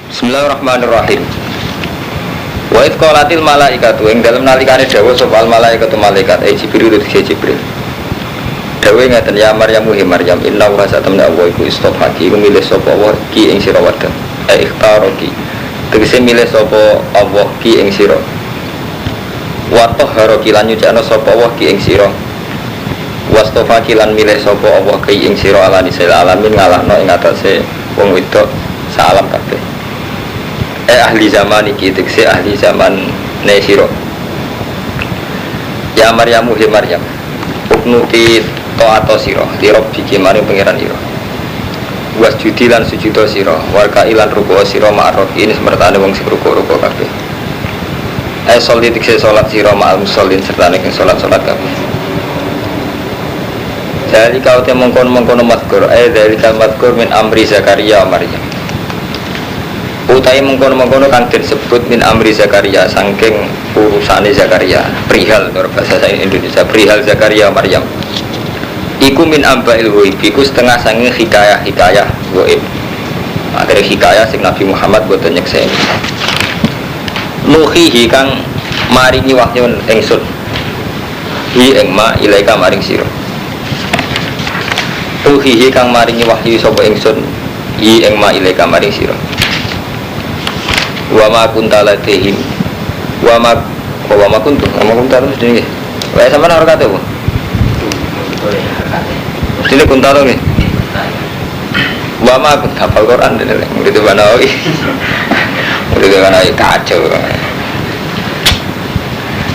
Bismillahirrahmanirrahim. Wa id qalatil malaikatu ing dalem nalikane dawuh sapa al malaikatu malaikat Jibril utus Jibril. Dawuh ngaten ya Maryam Maryam inna wa satamna wa iku istofaki iku milih sapa Allah ki ing sira wadon. Ikhtaraki. Tegese milih sapa Allah ki ing sira. Wa tahharaki lan nyucana sapa Allah ki ing sira. Wastofaki lan milih sapa Allah ki ing sira alani sel alamin ngalahno ing atase wong wedok salam kabeh. Ahli zaman iki tekse ahli zaman nesiro. Ya Maryamu he Maryam uknuti ta'ato sira dirab biki maring pangeran ira wasjudi lan sujudo sira warka ilan ruku sira ma'ruf ini semertane wong sing ruku-ruku kabeh sholli tekse salat sira ma'al musallin sertane ing salat-salat kabeh. Jadi kau mengkono mazkur dari mazkur min amri Zakaria Maryam utai mengkono-mengkono kang disebut min amri Zakaria saking urusane Zakaria perihal menurut bahasa Indonesia perihal Zakaria Maryam iku min ambail ghaib iku setengah saking hikayah ghaib akhirnya hikayah sing Nabi Muhammad boten nyekseni nuhihi kang maringi wahyu ingsun hi ing ma ilaika maring sira nuhihi kang maringi wahyu sapa ingsun hi ing ma ilaika maring sira wa ma kunta latihim wa ma kuntu terus dene wae sampean ora kate Bu dene kunta to nggih wa ma kunta hafal Quran dene gitu banawi udah banawi kacau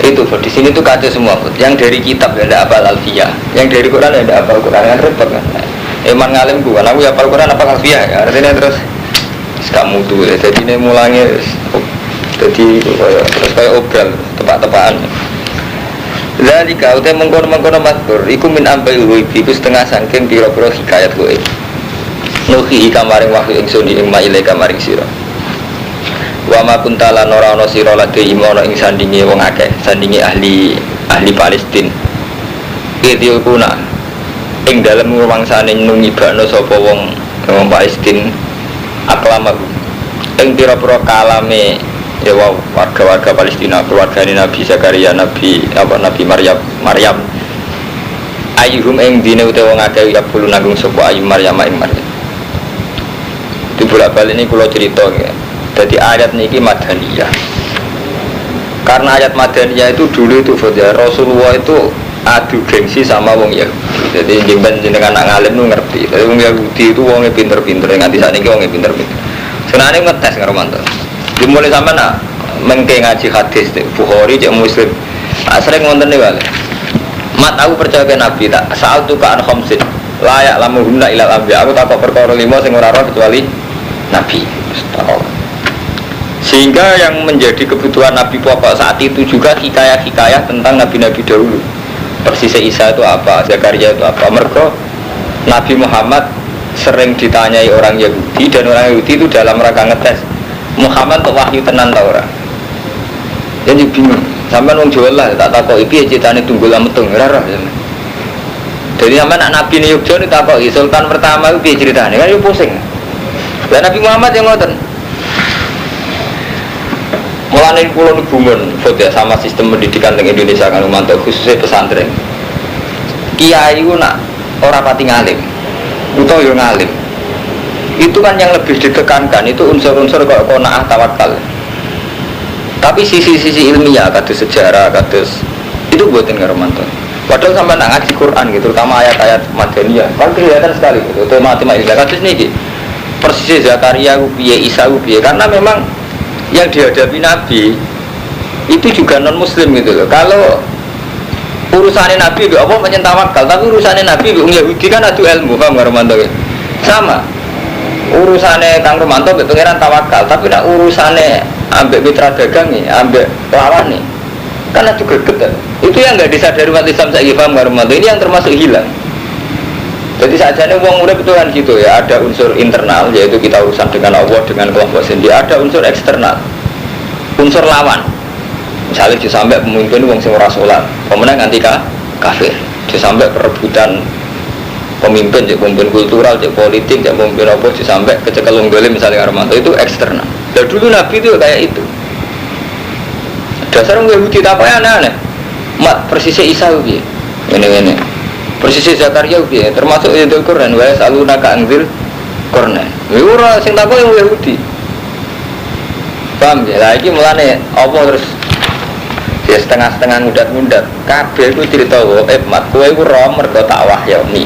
itu di sini tuh kacau semua yang dari kitab ada hafal alfiyah yang dari Quran ada hafal Quran kan repot kan eman ngalim gua aku hafal Quran apa alfiyah ya artinya terus kamu tuh ya, jadi ini mulanya jadi terus kayak obral tepak-tepakan. Jadi kau teh mengkono mazkur, iku min ambil ghaib, iku setengah sangking piro-piro hikayat ghaib. Nuhi kamaring wahyu ingsun ing maile kamaring sira. Wa ma kuntala ora ana sira lade imono ing sandinge wong akeh, sandinge ahli Palestina. Video kuna ing dalem rumangsane nungibakno sapa wong Palestina aklamahu ing pira-pira kalame ya warga-warga Palestina keluargane Nabi Zakaria Nabi Maryam ayyuhum ing dine utawa wong akeh ya kulo nanggung sapa ayu Maryam ing Maryam di bolak-balik ini kula cerita ya. Jadi ayat niki madaniyah karena ayat madaniyah itu dulu itu Rasulullah itu adu gengsi sama wong Yahudi. Jadi jenengan anak ngalim nu ngerti. Jadi wong Yahudi itu wongnya pinter-pinter, nganti sakniki wongnya pinter-pinter. Senane ngetes karo mantu. Dimulai sampean mengke ngaji hadis Bukhari cek Muslim. Sering wonten niku wae. Mat aku percaya ke Nabi tak saal tu ka an khamsin. Layak lamuhunna ilal anbiya. Aku takok perkara 5 sing ora ora kecuali Nabi. Sehingga yang menjadi kebutuhan Nabi pokok saat itu juga hikayah-hikayah tentang Nabi-Nabi dahulu. Persis Isa itu apa, Zakaria itu apa. Mergo Nabi Muhammad sering ditanyai orang Yahudi dan orang Yahudi itu dalam rangka ngetes Muhammad untuk wahyu tenan ta ora. Jadi bingung. Sampeyan wong Jawa lah tak takoki piye critane tunggul metung ora ora. Jadi sampeyan anak Nabi Yogyakarta ditakoki sultan pertama itu piye critane kan yo pusing. Lah Nabi Muhammad yang ngoten. Mulane kula nubungun foto sama sistem pendidikan di Indonesia kan mantau khususnya pesantren. Kiai ku nak ora pati ngalim. Utawa yo ngalim. Itu kan yang lebih ditekankan itu unsur-unsur kok qanaah tawakal. Tapi sisi-sisi ilmiah kados sejarah kados itu buatin karo mantau. Padahal sampai nak ngaji Quran gitu, terutama ayat-ayat Madaniyah. Kan kelihatan sekali gitu. Matematika kados niki. Persis Zakaria ku piye, Isa ku piye karena memang yang dihadapi Nabi itu juga non Muslim gitu loh. Kalau urusannya Nabi itu apa menyentawakal, tapi urusannya Nabi itu Yahudi kan adu ilmu, paham nggak Romanto ya? Sama. Urusannya Kang Romanto itu pengiran tawakal, tapi nak urusannya ambek mitra dagang nih, ambek lawan nih, kan adu greget. Itu yang nggak disadari umat Islam saya paham nggak Romanto? Ini yang termasuk hilang. Jadi saja nih uang urip itu kan gitu ya, ada unsur internal yaitu kita urusan dengan Allah dengan kelompok sendiri, ada unsur eksternal, unsur lawan. Misalnya sampai pemimpin wong sing ora salat, pemenang anti kafir, sampai perebutan pemimpin, cek pemimpin kultural, cek politik, cek pemimpin apa, sampai kecekel unggul misalnya Armanto itu eksternal. Dan dulu Nabi itu kayak itu. Dasar orang Yahudi apa ya aneh-aneh. Mat persisnya Isa ubi. Ini. Persisnya Zakaria ubi. Termasuk itu Quran. Wa saluna ka anzil Quran. Ora sing takok yang Yahudi. Paham ya? Lagi mulane apa terus ya setengah-setengah ngudat-ngudat. Kabeh iku cerita mat kowe iku ro mergo tak wahyani.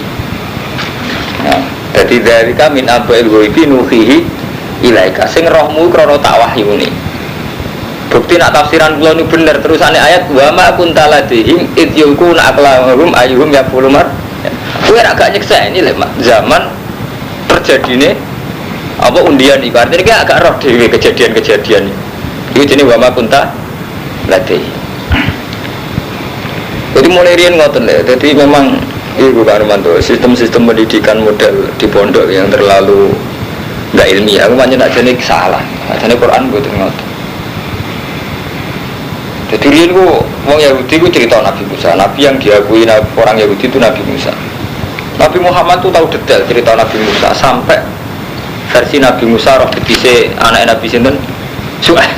Nah, jadi dari kami abail ghaibi nuhihi ilaika sing rohmu krana tak wahyuni. Bukti nak tafsiran kula niku bener terusane ayat wa ma kunta ladihim id yulquna aqlamahum ayyuhum yaqulu mar. Kowe ra gak nyeksa ini lho zaman terjadine apa undian iki. Artinya iki agak roh dhewe kejadian-kejadian iki. Iki jenenge wa ma kunta ladihim. Jadi mulai rian ngoten lho. Jadi memang iku Armanto sistem-sistem pendidikan model di pondok yang terlalu enggak ilmiah. Aku pancen ajane salah. Ajane Quran mboten ngoten. Jadi rian ku wong Yahudi ku cerita Nabi Musa. Nabi yang diakui orang Yahudi itu Nabi Musa. Nabi Muhammad tuh tahu detail cerita Nabi Musa sampai versi Nabi Musa roh betise anak Nabi sinten Su'aib.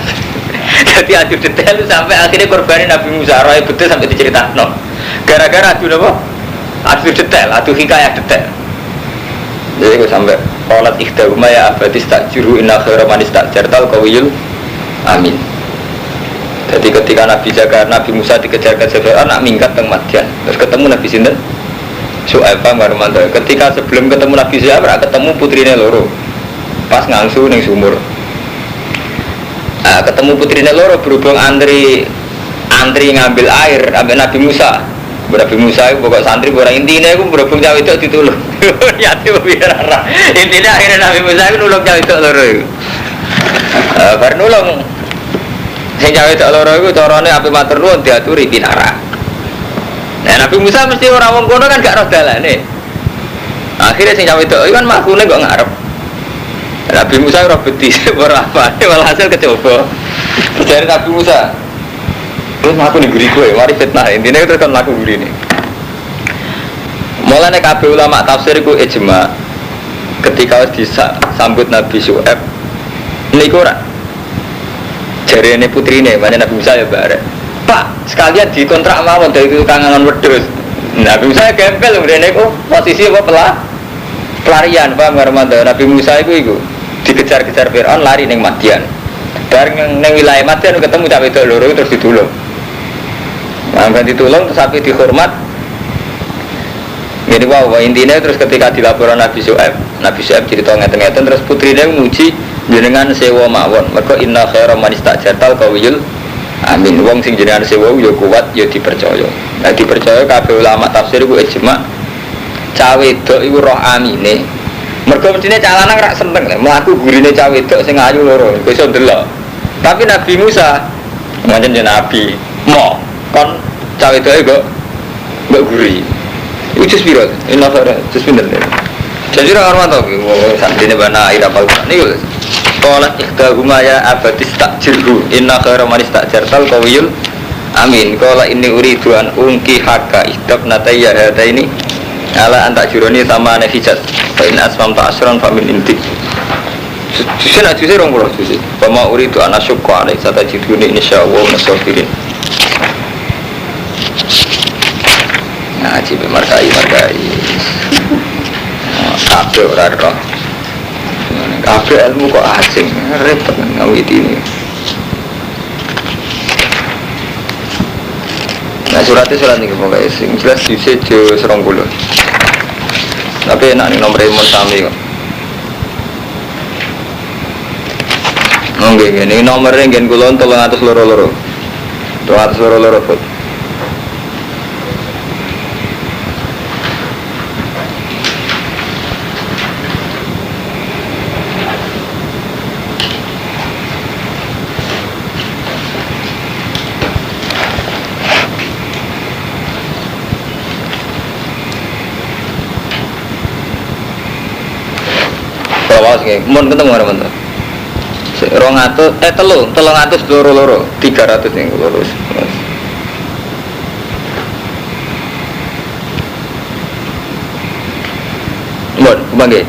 Jadi adu detail sampai akhirnya korbanin Nabi Musa roh betul sampai diceritakan. Gara-gara adu apa? Adu detail, adu hikayah detail. Jadi aku sampai qalat ikhdahuma ya abadi istajirhu inna khaira man istajartal qawiyul amin. Jadi ketika Nabi Musa dikejar-kejar Fir'aun nak minggat teng Madian. Terus ketemu Nabi sinten? Su'aib Marmanto. Ketika sebelum ketemu Nabi Su'aib ketemu putrine loro. Pas ngangsu ning sumur. Ketemu putrine loro berhubung antri ngambil air ambek Nabi Musa. Nabi Musa itu pokok santri orang intinya itu berhubung cawe itu ditulung. Yatim biar arah. Intinya akhirnya Nabi Musa itu nulung cawe itu loro itu. Baru nulung. Sing cawe itu loro itu caranya api matur nuwun diaturi pinara. Nah Nabi Musa mesti orang wong kono kan gak roh dalane. Akhirnya sing cawe itu kan makune kok ngarep. Nabi Musa roh betis ora apa, walhasil kecoba. Dari Nabi Musa terus aku nih guri gue, mari fitnah intinya terus kan laku guri nih. Mulanya kabeh ulama tafsir itu ijma ketika disambut Nabi Su'aib niku ora jarene putrine mana Nabi Musa ya barek. Pak, sekalian dikontrak mawon dari kangenan wedhus. Nabi Musa gempel mrene iku posisi apa pelarian Pak Marmanda. Nabi Musa iku dikejar-kejar Fir'aun lari ning Madian. Bareng ning wilayah Madian ketemu cah wedok loro terus ditulung. Nah, ditulung terus sampai dihormat. Jadi wow, intinya terus ketika dilaporan Nabi Su'aib cerita ngeten-ngeten terus putrine muji jenengan sewa mawon. Mergo inna khaira man istajartal qawiyul amin. Wong sing jenengan sewa yo kuat yo dipercaya. Nah dipercaya kabeh ulama tafsir iku ijma. Cah wedok iku roh amine. Mergo mestine cah lanang rak seneng lho mlaku gurine cah wedok sing ayu loro iku iso ndelok. Tapi Nabi Musa ngancen Nabi mo kon cah wedoke kok mbok guri. Iku jus piro? Inna khaira jus pinten. Jadi orang tahu, santine bana air apa niku. Qalat ikhdahuma ya abatis takjirhu inna khaira man istajartal qawiyul amin. Qala inni uridu an unki hakka ihdab natayya hadaini ala anta juroni sama nafijat fa in asmamta asran fa min intik. Juse rong puluh juse. Pama uridu an asyqa alai satajiduni insyaallah nasafirin. Ngaji markai kabeh ora roh kabeh ilmu kok asing repot ngawiti ini. Nah surat ini pokoknya sing jelas dice jo 20 tapi enak nih nomor emon sami kok nggih ini nomornya ngen kula 300 loro-loro 300 loro-loro Bud. Mun ketemu ora men. 200 300 loro-loro 300 yang loro. Mun, bangke.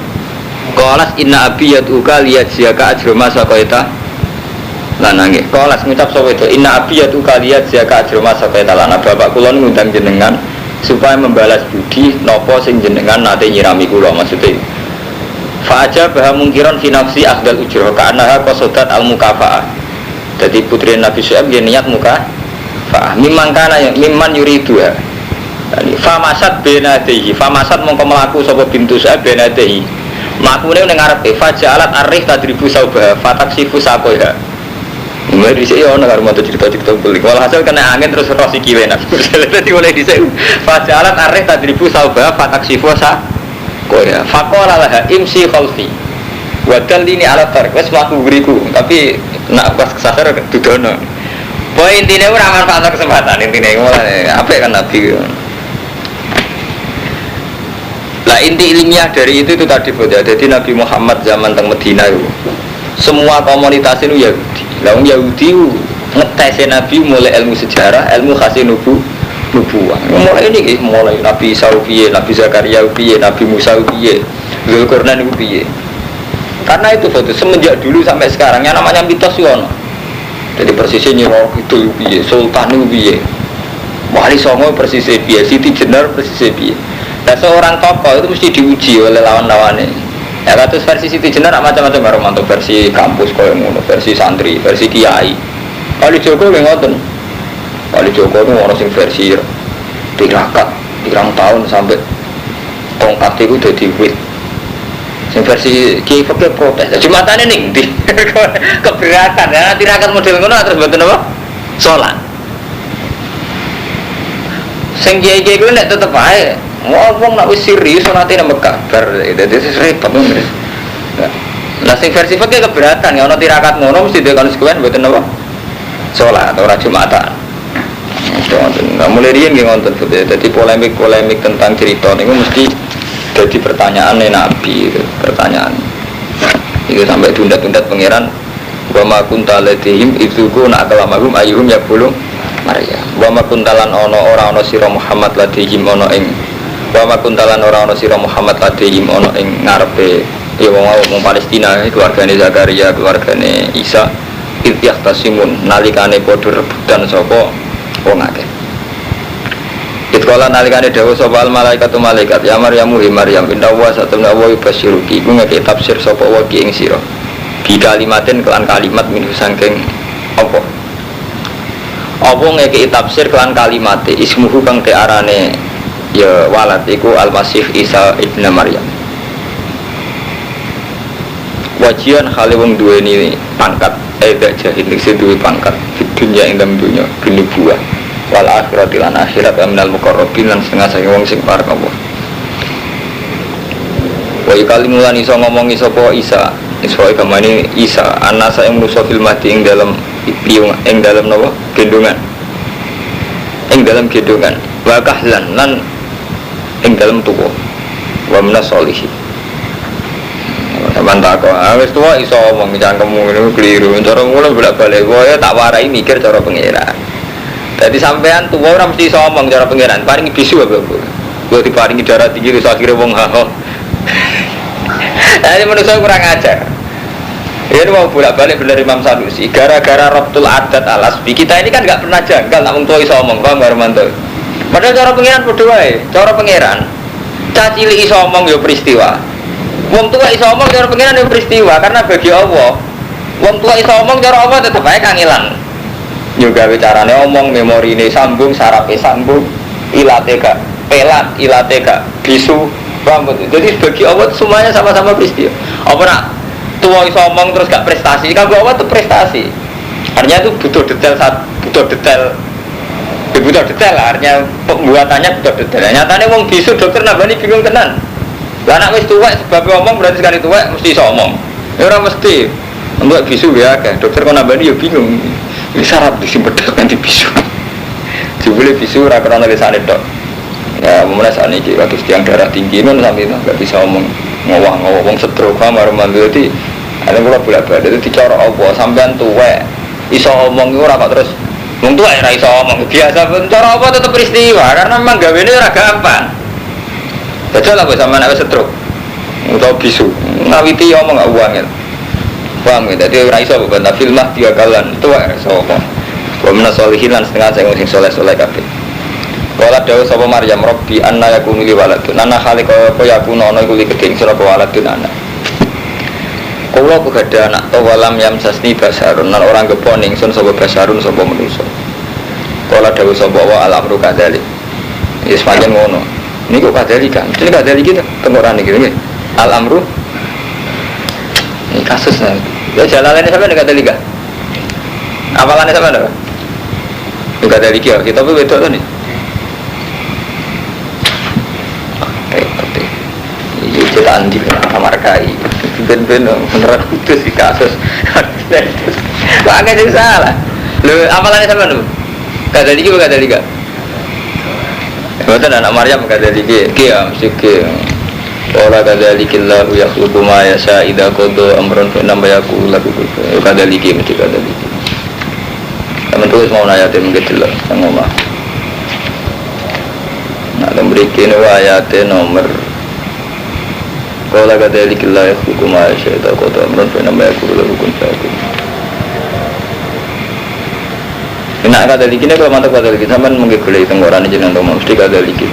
Qalas inna abi yatuka liyajziyaka ajra ma saqaita lanange. Kolas ngucap sapa itu inna abiyatu kaliyat zaka ajroma saka talana bapak kula ngundang jenengan supaya membalas budi napa sing jenengan nate nyirami kula maksudnya. Fa aja bah mungkiron fi nafsi akhdal ujur ka anaha qasadat al mukafaah. Jadi putri Nabi Syuaib dia niat muka fa mimman kana mimman yuridu. Jadi famasat benadehi famasat mongko mlaku sapa bintu Syuaib benadehi. Mlakune ning ngarepe fajalat arif tadribu saubah fataksifu sakoha. Mulai dhisik yo ana karo moto cerita-cerita belik. Walhasil kena angin terus rosi kiwe Nabi. Dadi mulai dhisik fajalat arif tadribu saubah fataksifu sakoha. Faqala laha imsi khalfi. Wadal ini alat tarik, wes melaku beriku, tapi nak pas kesasar dudono. Poin intinya ora manfaat kesempatan intinya mulai apa kan Nabi. Lah inti ilmiah dari itu tadi bodoh. Jadi Nabi Muhammad zaman teng Medina itu semua komunitas itu Yahudi. Lah Yahudi ngetesin Nabi mulai ilmu sejarah, ilmu khasin nubuwah. Mulai ini mulai Nabi Isa piye, Nabi Zakaria piye, Nabi Musa piye, Zulkarnain piye. Karena itu foto semenjak dulu sampai sekarang yang namanya mitos yono. Jadi persisnya Nyiro itu piye, Sultan itu piye, Wali Songo persisnya piye, Siti Jenar persisnya piye. Nah seorang tokoh itu mesti diuji oleh lawan-lawannya. Ya katus versi Siti Jenar macam-macam baromanto versi kampus koyo ngono, versi santri, versi kiai. Wali Joko yang ngoten. Wali Joko itu orang sing versi tirakat, pirang tahun sampai tongkat itu jadi wit. Sing versi Kiai Fakih protes. Jumatane ning ndi? Keberatan ya, tirakat model ngono terus mboten apa? Salat. Sing kiai-kiai kuwi nek tetep ae ngomong nak wis serius salate nang kabar. Dadi wis repot ngono. Lah sing versi Fakih keberatan ya ana tirakat ngono mesti dekon sekuen mboten apa? Salat ora Jumatan. Nah, mulai riyen nggih wonten dadi polemik-polemik tentang cerita niku mesti jadi pertanyaan Nabi itu, pertanyaan itu sampai tunda-tunda pangeran wa ma kunta ladihim idzuku nak kalamahum ayyuhum yaqulu Maryam wa ma kuntalan ora ana sira Muhammad ladihim ana ing wa ma kuntalan ora ana sira Muhammad ladihim ana ing ngarepe ya wong Palestina keluargane Zakaria keluargane Isa ihtiyastasimun nalikane padha rebutan sapa wong akeh. Itkola nalikane dawuh sapa al malaikatu malaikat ya Maryam Maryam inna wa satuna wa yubasyiruki iku ngeke tafsir sapa wa ki ing sira bi kalimatin kelan kalimat min saking apa ngeke tafsir kelan kalimate ismuhu kang tearane ya walad iku al-masih Isa ibnu Maryam wajian khale wong duweni pangkat dak jahil sing duwe pangkat di dunya ing dalem dunya binubuwah wal akhirat lan akhirat aminal muqarrabin lan setengah saking wong sing parek apa. Wa kalimulan iso ngomongi sapa Isa, iso gamane Isa ana sae manusa fil mati ing dalam piung ing dalam napa? Gendongan. Ing dalam gendongan. Wa kahlan lan ing dalam tuwa. Wa minas solihin. Sampeyan takon, wis tuwa iso omong cangkemmu niku kliru. Cara ngono bolak-balik wae tak warai mikir cara pengira. Jadi sampean tua orang mesti ngomong cara pengiran, paringi bisu apa bu? Gue diparingi darah tinggi terus akhirnya wong haho. Jadi manusia kurang ajar. Ini mau bolak-balik bener Imam Sanusi. Gara-gara Rabtul Adat Alasbi kita ini kan nggak pernah janggal, namun tua iso ngomong, paham nggak Romanto? Padahal cara pengiran berdua, cara pengiran. Cacili iso ngomong yo peristiwa. Wong tua iso ngomong cara pengiran yo peristiwa karena bagi Allah. Wong tua iso ngomong cara Allah tetap aja kangilan. Juga bicarane omong memori ini sambung sarape sambung ilate gak pelat ilate gak bisu rambut. Jadi bagi Allah semuanya sama-sama peristiwa. Apa nak tua iso omong terus gak prestasi kan Allah itu prestasi. Artinya itu butuh detail artinya pembuatannya butuh detail. Nyatanya wong bisu dokter nambani bingung tenan. Lah anak wis tuwek sebab omong berarti sekali tuwek mesti iso omong. Ya ora mesti. Untuk bisu ya kan dokter kok nambani ya bingung. Ini syarat disimpedak nanti bisu. Jebule bisu ora krana lesane tok. Ya mulai saat ini waktu tiang darah tinggi non sampai itu nggak bisa ngomong ngowah wong stroke kamar mandu itu. Ada pula bolak-balik itu dicara apa sampean tuwek iso omong ora kok terus wong tuwek ora iso omong biasa cara apa tetep peristiwa karena memang gawene ora gampang. Betul lah sampean nek stroke utawa bisu ngawiti omong gak uangnya. Paham ya? Jadi ora iso bantah filmah tiga kalan itu wae sapa. Wa min sholihin lan setengah sing soleh-soleh kabeh. Wala dawu sapa Maryam Rabbi anna yakunu li waladun ana khaliqa apa yakunu ana iku li keding sira waladun anak. Kula kugada anak to walam yam sasni basarun lan orang gepon ingsun sapa basarun sapa manusa. Kala dawu sapa wa al-amru kadzalik. Wis pancen ngono. Niku kadzalik kan. Jadi kadzalik kita tengorane iki nggih. Al-amru ini kasusnya. Ya jalanannya sampai dekat Dalika. Apalannya sampai ada? Dekat Dalika. Kita pun betul tu ni. Ini ceritaan di kamar kai. Ben-ben beneran itu si kasus. Agak jadi salah. Lu apalannya sampai tu? Dekat Dalika bukan Dalika. Betul anak Maryam dekat Dalika. Kia mesti kia. Wala kadzalikillahu yakhluqu ma yasha idza qada amran fa inna ma yaqulu lahu kun fayakun. Kadzaliki mesti kadzaliki. Teman terus mau ayat yang kecil lah, ngomong. Nak memberikan ayat nomor. Wala kadzalikillahu yakhluqu ma yasha idza qada amran fa inna ma yaqulu lahu kun fayakun. Nak kadzaliki ni kalau mantap kadzaliki sampean menggolek tenggoran jeneng ngomong mesti kadzaliki.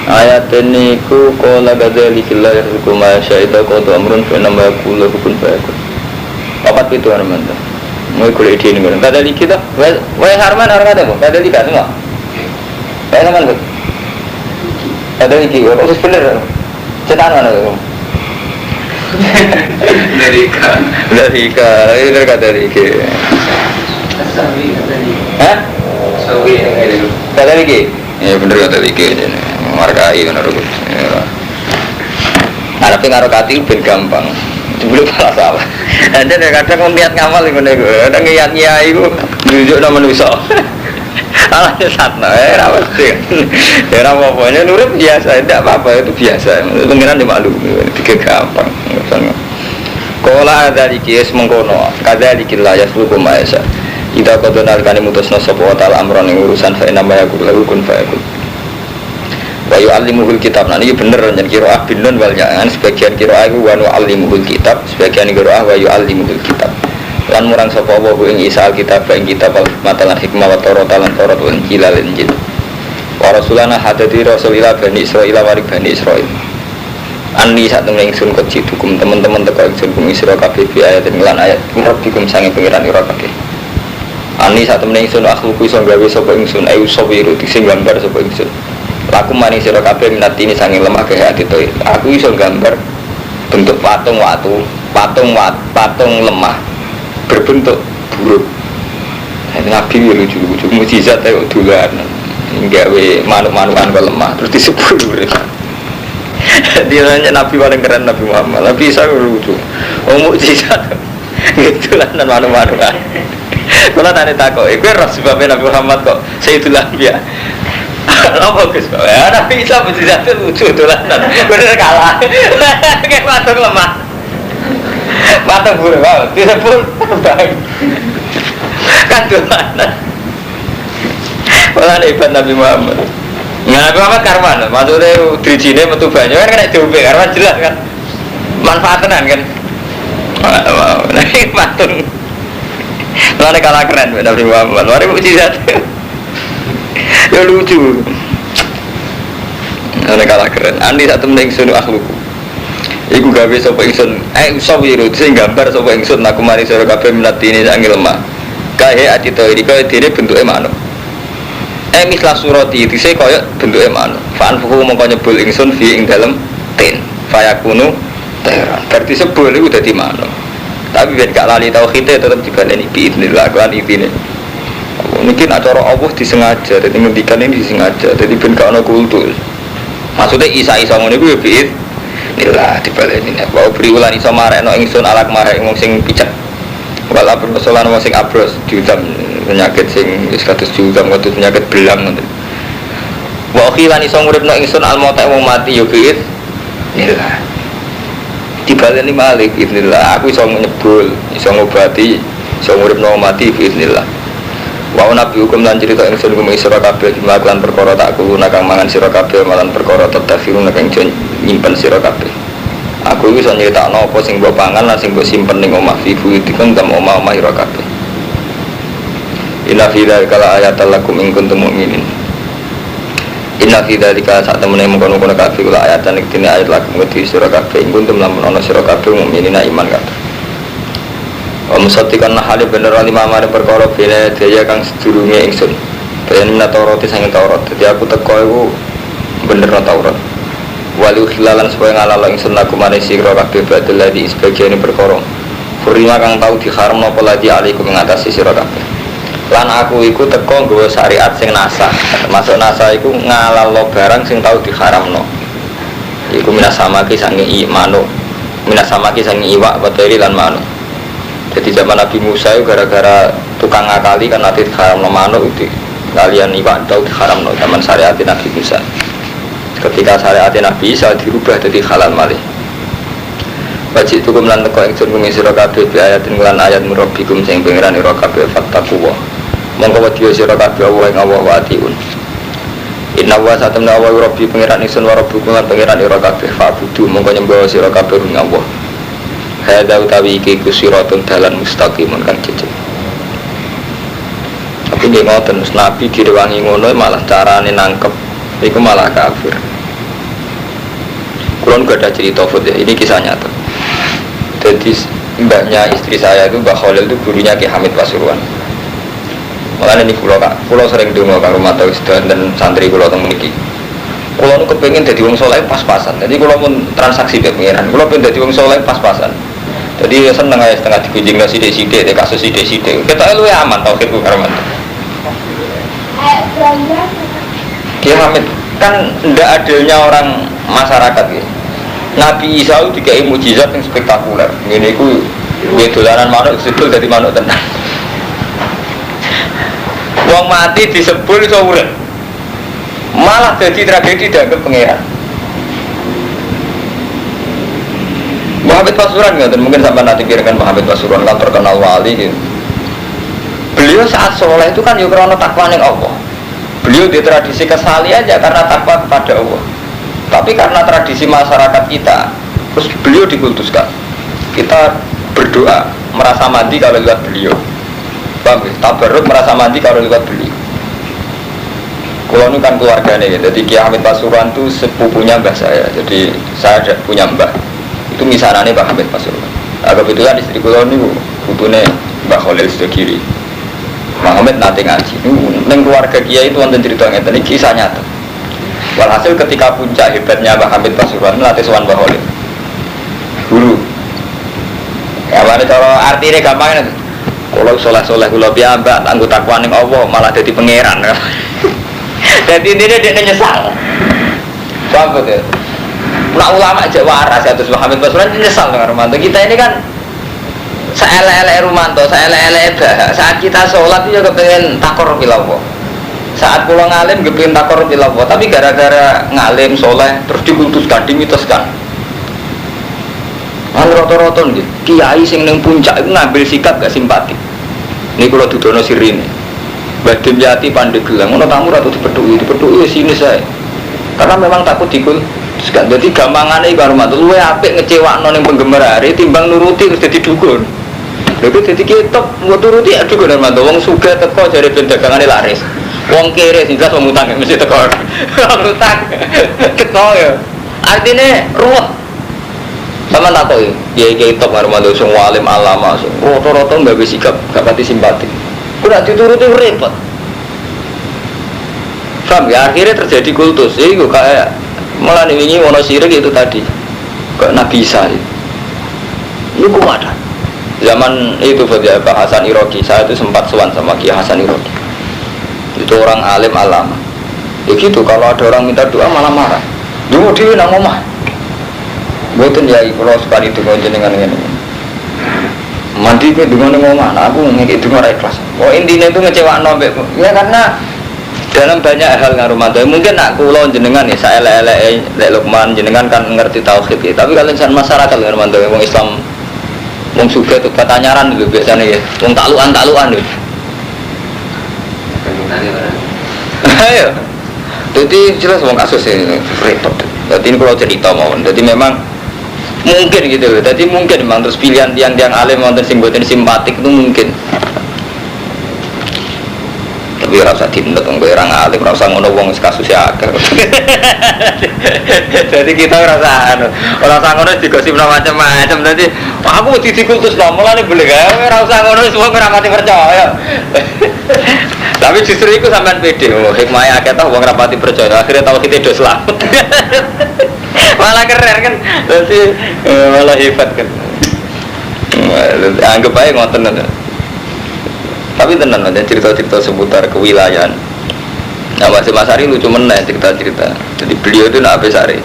Ayat ini ku kola gadzalikillah yarzuqu ma yasha'u qad amrun fa inna ma yaqulu kun fayakun. Papat itu ana mantap. Mau kuliah di ini kan. Gadzaliki dah. Wei harman ada bu. Gadzaliki semua. Wei sama tu. Gadzaliki. Oh benar. Cetan mana tu? Dari gadzaliki. Sawi gadzaliki. Hah? Sawi Gadzaliki. Ya benar gadzaliki ini. Markai kan harus. Tapi ngarokati ben gampang. Dulu malah salah. Ada kadang niat ngamal iku nek kadang niat nyai iku nunjukno manusa. Alahnya satna ora mesti. Ora apa-apa ini nurut biasa, tidak apa-apa itu biasa. Pengiran dimaklumi, tiga gampang. Kola dzaliki es mengkono, kadzaliki la yasluku ma yasa. Ida kodonal kane mutusna sapa wa ta'ala amron ing urusan fa inna ma yakul kun fayakun. Wa yu'allimuhul kitab. Nah ini bener jan qiraah binun wal ya'an sebagian qiraah iku wa yu'allimuhul kitab, sebagian qiraah wa yu'allimuhul kitab. Lan murang sapa wa ing isa kitab ing kitab matalan hikmah wa Taurat lan Taurat wal Injil lan Injil. Wa rasulana hadati rasulillah bani Israil wa bani Israil. Ani sak temen ingsun kecil hukum teman-teman teko ingsun kum isra kabeh bi ayat lan ayat rabbikum sange pengiran ira kabeh. Ani sak temen ingsun akhluku iso gawe sapa ingsun ayu sawiru sing gambar sapa ingsun. Laku maning sira kabeh minati ini sange lemah ke hati to. Aku iso gambar bentuk patung lemah berbentuk buruk. Nabi lucu-lucu mukjizat ayo dolan. Gawe manuk-manukan kok lemah terus disebut. Dia nanya Nabi paling keren Nabi Muhammad. Nabi Isa lucu. Mukjizat. Gitu lah manuk-manukan. Kalau tadi takut, itu roh sebabnya Nabi Muhammad kok Sayyidul Anbiya. Apa Gus? Ya Nabi Isa mukjizat lucu dolanan. Bener kalah. Kayak patung lemah. Patung buruk, wow, disebut kan dolanan. Malah hebat Nabi Muhammad. Nabi Muhammad karman, maksudnya drijine metu banyu kan kena diombe karman jelas kan. Manfaatan kan. Wow, nek patung. Malah kalah keren Nabi Muhammad. Mari mukjizat. Ya lucu. Nek kalah keren. Andi sak temen ingsun akhluku. Iku gawe sapa ingsun, sawiru sing gambar sapa ingsun aku mari sira kabeh minati ini sak lemah. Kae adito iki kaya dene bentuke manuk. Mislah surati dise kaya bentuke manuk. Fa'an fuhu mongko nyebul ingsun fi ing dalem tin. Fayakunu teran. Berarti sebul iku dadi manuk. Tapi ben gak lali tauhide tetep dibaleni bi idznillah kan intine. Mungkin acara Allah disengaja, dadi ngendikan ini disengaja. Dadi ben gak ono kultus. Maksudnya isa-isa ngono iku ya bi inilah dibaleni nek wae priwulan iso marekno ingsun alak marek wong sing picek. Wala persoalan wong sing abros diutam penyakit sing wis kados diutam kados penyakit belang ngoten. Wa akhiran iso nguripno ingsun almauta wong mati ya bi inilah. Dibaleni malih bismillah. Aku iso nyebul, iso ngobati, iso nguripno mati bismillah. Wa nabi hukum lan cerita ingsun kuwi sira kabeh dimakan perkara tak kulo nakang mangan sira kabeh malan perkara tetafirun kang nyimpen sira kabeh. Aku iku iso nyritakno apa sing mbok pangan lan sing mbok simpen ning omah fi buyutikum tam omah-omah ira kabeh. Inna fi dzalika laayatal lakum in kuntum mu'minin. Inna fi dzalika sak temene mengkono-kono kabeh kula ayatan iki dene ayat lakum wedi sira kabeh in kuntum lamun ana sira kabeh mukminina iman kabeh. Wa musaddiqan hale bener lima mare perkara bene daya kang sedurunge ingsun. Bayan minatawrati sange Taurat. Dadi aku teko iku bener Taurat. Walu khilalan supaya ngalalo ingsun laku mare sira kabeh badal ladzi sebagian perkara furima kang tau diharamno apa ladzi alaikum ngatasi sira kabeh lan aku iku teko nggawa syariat sing nasah termasuk nasah iku ngalalo barang sing tau diharamno iku minasamaki sange manuk minasamaki sange iwak bateri lan manuk. Jadi zaman Nabi Musa itu gara-gara tukang ngakali kan nanti diharamno manuk itu kalian iwak tau diharamno zaman syariat Nabi Musa. Ketika syariat Nabi Isa dirubah jadi halal malih. Wajib tukum lan teko ingsun kumi sira kabeh bi ayatin lan ayat murabbikum sing pengiran ira kabeh fattaqwa. Monggo wedi sira kabeh Allah ing Allah wa atiun. Inna wa satamna wa rabbi pengiran ingsun wa rabbukum lan pengiran ira kabeh fa'budu monggo nyembah sira kabeh ing Allah. Hadza utawi iki kusiratun dalan mustaqimun kang jejeg. Tapi nggih ngoten Nabi direwangi ngono malah carane nangkep iku malah kafir. Kulon gak ada cerita ya, ini kisah nyata. Jadi mbaknya istri saya itu Mbak Khalil itu gurunya Ki Hamid Pasuruan. Makanya ini kulo sering dengar karo rumah dan santri kulo teng mriki. Kulo nu kepengin dadi wong saleh pas-pasan. Jadi kulo pun transaksi ke pengiran. Kulo pengen dadi wong saleh pas-pasan. Jadi seneng aja setengah digunjing sithik-sithik, kasus sithik-sithik. Ketoke luwih aman tauhid ku karo mantu. Ki Hamid kan ndak adilnya orang masyarakat ya. Nabi Isa itu dikai mukjizat yang spektakuler. Ngene iku dolanan manuk sebul dadi manuk tenan. Wong mati disebul iso urip. Malah jadi tragedi dianggap pangeran. Muhammad Pasuruan nggak, mungkin sampai nanti kirakan Muhammad Pasuruan kan terkenal wali gitu. Beliau saat soleh itu kan yuk karena takwa ning Allah. Beliau di tradisi kesalian aja karena takwa kepada Allah. Tapi karena tradisi masyarakat kita, terus beliau dikultuskan. Kita berdoa merasa mati kalau lihat beliau. Paham ya? Tabarruk merasa mati kalau lihat beliau. Kalau ini kan keluarganya ya. Jadi Ki Hamid Pasuruan itu sepupunya mbah saya. Jadi saya punya mbah. Itu misanane Mbah Hamid Pasuruan. Nah, kebetulan istri kulo niku putune Mbah Khalil Sedekiri. Muhammad nanti ngaji. Neng keluarga Kiai itu wonten cerita ngeten iki kisah nyata. Walhasil ketika puncak hebatnya Mbah Hamid Pasuruan melatih sowan Mbah Khalil. Guru. Ya mari cara artine gampang itu. Kalau soleh-soleh kula piyambak anggo takwa ning Allah malah dadi pangeran. Dadi intine dekne nyesal. Sambut ya. Nah ulama aja waras ya terus Mbah Hamid Pasuruan nyesal dengan Romanto. Kita ini kan saelek-elek Romanto, saelek-elek bah. Saat kita sholat itu juga kepengen takor bilawah. Saat pulang ngalim kepengen takor bilawah. Tapi gara-gara ngalim soleh terus dikultuskan, dimitoskan. Roto-roto nih, kiai sing neng puncak itu ngambil sikap gak simpatik. Ini kalau dudono sirine, Badim Yati Pandeglang, ono tamu ratu dipedui sini saya. Karena memang takut dikul. Jadi gampangannya iku Romanto, luwe apik ngecewakno ning penggemar hari timbang nuruti terus dadi dukun. Lha iki dadi ketok mau turuti ya dukun Romanto. Wong sugih teko jare ben dagangane laris. Wong kere sing jelas wong utang mesti teko. Utang. Teko ya. Artine ruwet. Sama tak tahu ya, kiai top Romanto sing alim alama, roto-roto enggak bisa sikap, enggak pati simpatik. Kuwi dituruti repot. Paham ya, akhirnya terjadi kultus. Iku kayak malah ini wono sirik itu tadi kok Nabi Isa itu kuat. Zaman itu Pak Hasan Iroki, saya itu sempat sowan sama Kiai Hasan Iroki. Itu orang alim alama. Ya gitu, kalau ada orang minta doa malah marah. Dulu dia nang omah. Mboten ya kalau sekali itu jenengan ngene. Mandi ke dengan omah, nah aku ngeki donga ra ikhlas. Oh intinya itu ngecewakno ya karena dalam banyak hal ngarumanto mungkin nak kula jenengan ya saya lek Lukman jenengan kan ngerti tauhid ya. Tapi kalau insan masyarakat ngarumanto wong Islam wong sugih tuh patanyaran lho biasanya ya wong taklukan lho. Ayo. Jadi jelas wong kasus repot. Jadi ini kalau cerita mawon. Jadi memang Mungkin gitu loh. Jadi mungkin memang terus pilihan tiang-tiang alim wonten sing boten simpatik itu mungkin. Tapi ora usah dinut wong kowe ora alim, ora usah ngono wong kasus akeh. Jadi kita ora usah ngono digosipno macam-macam. Dadi aku mesti dikultus lho, mulane boleh gawe ora usah ngono wong ora mati percaya. Tapi justru iku sampean pede, hikmahnya akeh tau wong ora mati percaya, akhirnya tauhid do selamat. Malah keren kan, jadi malah hebat kan. Anggap aja ngoten aja. Tapi tenan aja cerita-cerita seputar kewilayahan. Nah Mas Ari lucu meneh cerita-cerita. Jadi beliau itu nak Sari.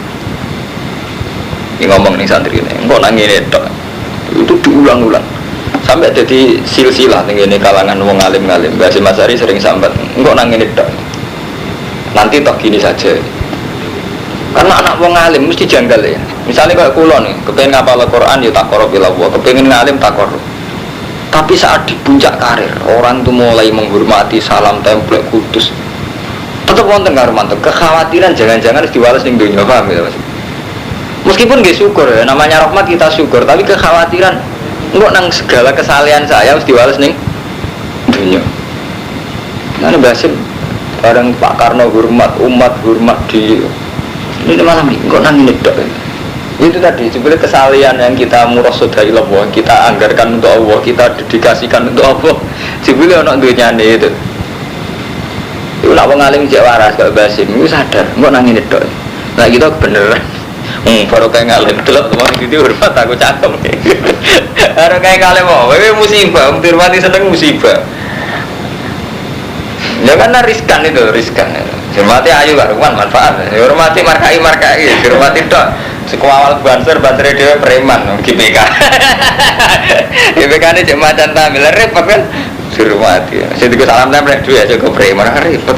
Ini ngomong nih santri ini, kok nangis itu diulang-ulang. Sampai jadi silsilah ini kalangan wong alim-alim. Mas Ari sering sambat, kok nangis nanti toh gini saja. Karena anak wong alim mesti janggal ya. Misalnya kayak kulo nih, kepengen ngapal Al-Quran ya takorob ilallah, kepengen ngalim takorob. Tapi saat di puncak karir, orang tuh mulai menghormati salam template kudus. Tetap wonten karumanto, kekhawatiran jangan-jangan harus diwales ning dunia, paham ya Mas? Meskipun nggih syukur ya, namanya rahmat kita syukur, tapi kekhawatiran enggak nang segala kesalahan saya harus diwales ning dunia. Nah, Basim bareng Pak Karno hormat umat, hormat di ini malam ini, kok nang ini dok. Itu tadi, sebenarnya kesalahan yang kita murasodai Allah, kita anggarkan untuk Allah, kita dedikasikan untuk Allah. Sebenarnya anak dunia ini itu. Itu nak mengalim cek waras kalau Basim, itu sadar, kok nang ini dok. Nah kita beneran. Baru kayak ngalim delok teman itu hormat aku cakep. Baru kayak ngalim mau, musibah, hormati seneng musibah. Ya karena riskan itu, riskan. Hormati ayu karuan manfaat. Hormati markai, hormati dok. Sekuawal banser dia preman, GPK. GPK ini cek macan tampil repot kan. Hormati. Saya tiga salam tempel dua aja ke preman repot.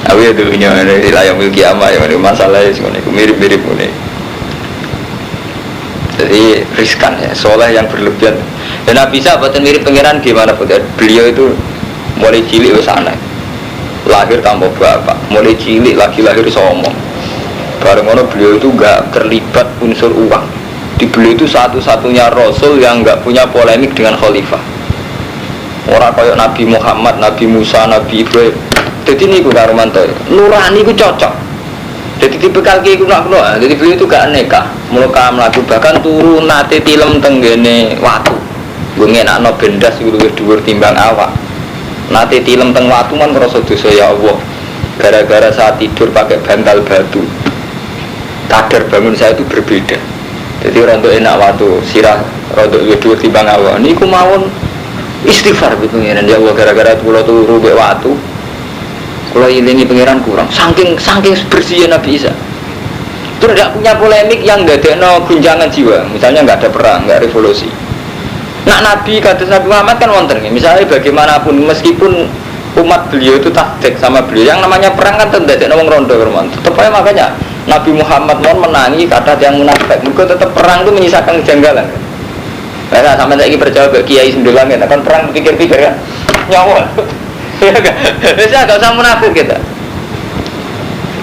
Aku ya dulunya ini layang milki ama ya masalahnya mirip-mirip ini. Jadi riskan ya, soleh yang berlebihan. Dan bisa buatan mirip pangeran gimana pun. Beliau itu mulai cilik ke sana, lahir tanpa bapak, mulai cilik lagi lahir somong. Bareng ono beliau itu enggak terlibat unsur uang. Di beliau itu satu-satunya rasul yang enggak punya polemik dengan khalifah. Orang kayak Nabi Muhammad, Nabi Musa, Nabi Ibrahim. Jadi ini ku karumanto, nurani ku cocok. Jadi tipe kaki ku nak. Jadi beliau itu gak neka, mulka melaku bahkan turun nate tilem tenggene watu. Gue ngenakno bendas iku luwih dhuwur timbang awak. Nate tilem teng watu man ngrasa dosa ya Allah. Gara-gara saat tidur pakai bantal batu. Kadar bangun saya itu berbeda. Jadi rontok enak watu, sirah rontok luwih dhuwur timbang awak. Niku mawon istighfar gitu ngene ya Allah gara-gara kula turu mek watu. Kalau ilingi pangeran kurang, saking bersihnya Nabi Isa. Terus tidak punya polemik yang nggak ada gunjangan jiwa. Misalnya nggak ada perang, nggak revolusi. Nah Nabi kata Nabi Muhammad kan wonten. Misalnya bagaimanapun, meskipun umat beliau itu taktik sama beliau, yang namanya perang kan tidak ada wong rondo berman. Tetap aja makanya Nabi Muhammad mau menangi kata yang munafik. Mereka tetap perang itu menyisakan kejanggalan. Nah sampai saya percaya ke Kiai Sendulang ya, kan perang pikir-pikir kan nyawa. Ya enggak, saya agak usah munafik kita.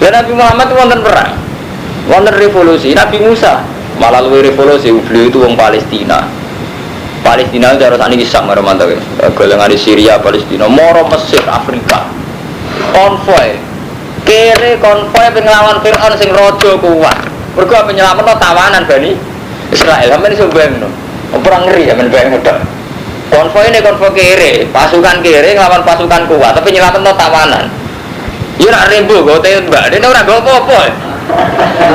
Dan Nabi Muhammad itu wonten perang, wonten revolusi. Nabi Musa malah lebih revolusi. Beliau itu orang Palestina. Palestina itu harus ani kisah marmantau. Golongan di Syria, Palestina, moro Mesir, Afrika. Konvoy, kere konvoy pengelawan Fir'aun sing rojo kuat. Mergo penyelamat tawanan Bani Israel. Sampeyan iso bayangno. Perang ngeri ya men bayang udah. Konvoy ini konvoy kere, pasukan kere ngelawan pasukan kuat, tapi nyelamat no tawanan. Iya nak rembo, gue tanya mbak, dia orang gue apa?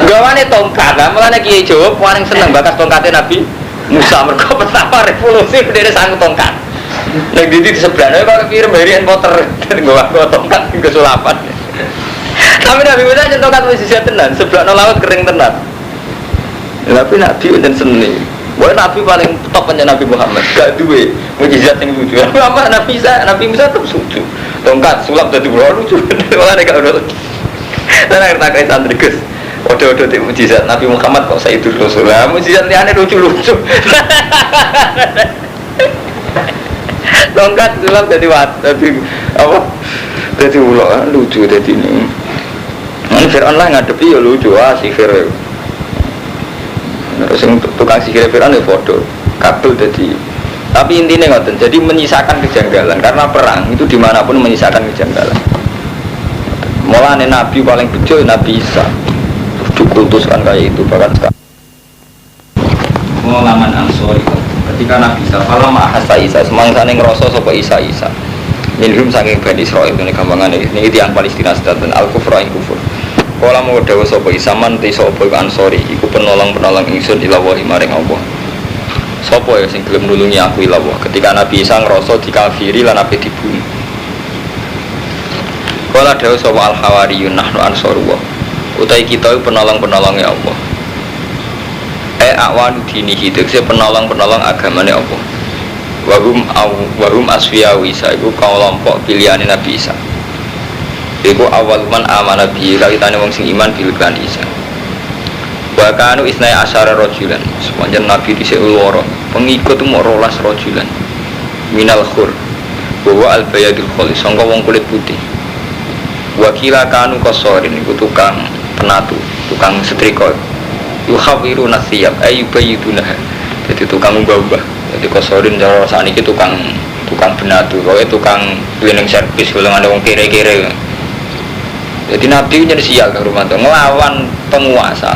Gawane tongkat, lah malah Kiai Jawa paling seneng bakas tongkatnya Nabi Musa. Mereka pertama revolusi dia sanggup tongkat. Nah di sebelahnya kalau kirim harian motor, gue tongkat kesulapan. Tapi Nabi Musa aja tongkat masih siap tenan, sebelah no laut kering tenan. Tapi Nabi udah seni. Wah Nabi paling top aja Nabi Muhammad, gak duwe mujizat yang lucu. Apa Nabi Musa tetap lucu, tongkat sulap jadi lucu. Malah gak udah. Dan akhirnya kayak santri Gus, odo-odo di mujizat Nabi Muhammad kok saya itu Rasulullah, mujizat liane lucu-lucu. Tongkat sulap jadi apa? Jadi ulo lucu jadi ini. Ini Fir'aun lah ngadepi ya lucu sihir. Terus yang tukang sihir Fir'aun ya bodoh, kabel jadi. Tapi intinya ngoten, jadi menyisakan kejanggalan karena perang itu dimanapun menyisakan kejanggalan. Mulane Nabi paling bejo Nabi Isa, dikultuskan kayak itu bahkan sekarang. Pengalaman Ansori ketika Nabi Isa, kalau mahasa Isa, semangsane ngerasa sapa Isa. Minhum saking Bani Israil ini gampangan ini tiang Palestina sedatan al-kufra ing kufur. Kala mau dawuh sapa Isa man te sapa Ansori iku penolong ingsun ila wa maring Allah. Sapa ya sing gelem nulungi aku ila wa ketika Nabi Isa ngrasa dikafiri lan ape dibunuh. Kala dawuh sapa al-hawariyun nahnu ansarullah. Utai kita penolong-penolonge Allah. Awan dinihi tegese penolong-penolong agamane Allah. Wahum asfiyahu Isa iku kelompok pilihane Nabi Isa. Iku awal man amana bihi kawitane wong sing iman bil kan Isa. Wa kanu isnai asyara rajulan. Sepanjang Nabi dhisik loro, pengikut mu 12 rajulan. Minal khur. Wa al bayadul khalis sangka wong kulit putih. Wa kila kanu qasarin iku tukang penatu, tukang setrika. Yuhawiru nasiyab ayyubayidunah. Jadi tukang ubah-ubah. Jadi kosorin cara saat ini tukang benatu, tukang cleaning service, kalau ada orang kere-kere. Jadi Nabi jadi sial ke rumah itu, ngelawan penguasa.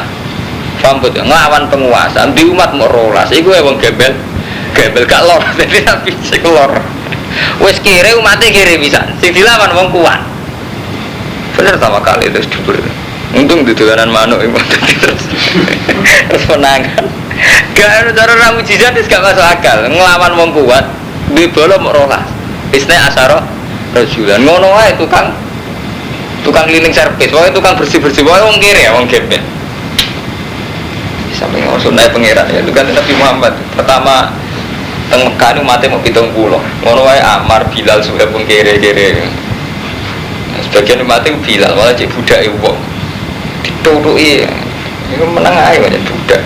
Paham betul? Ngelawan penguasa. Di umat mau rolas, itu yang gebel gak lor. Jadi Nabi sekelor. Wes kere umatnya kere bisa. Sing dilawan wong kuat. Bener sama kali itu dibur. Untung di dolanan manuk terus menangan. Gak ada cara ramu jizat gak masuk akal. Ngelawan wong kuat di bola mau rolas. Istilahnya asaro rajulan. Ngono wae tukang cleaning service. Wae tukang bersih-bersih. Wae wong kiri ya, wong gembel. Sampai ngosok naik pangeran ya. Itu kan Nabi Muhammad. Pertama teng Mekah mati mau 70. Ngono wae Ammar Bilal sudah wong kiri-kiri. Sebagian mati Bilal malah cek budak wong. Ditutuki. Iku menang ae wae budak.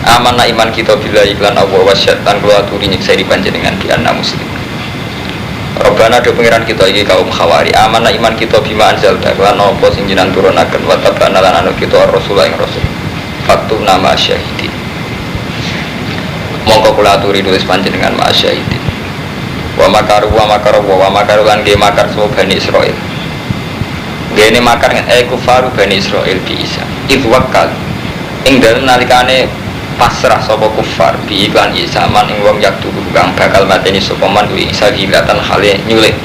Amanah iman kita bila iklan Allah wasyatan kula aturi nyiksa di panjenengan di anna muslim. Robbana do pangeran kita iki kaum khawari. Amanah iman kita bima anzalta lan apa sing jenengan turunaken wa tabana lan anu kita rasul ing rasul. Faktu nama syahidin. Mongko kula aturi nulis panjenengan ma syahidin. Wa makaru lan ge makar so Bani Israil. Gene makar kufaru Bani Israil bi Isa. Itu wakal ing dalem nalikane pasrah sapa kufar bi iklan Isa man ing wong yak tuku kang bakal mateni sapa man kuwi Isa gilatan hale nyulik.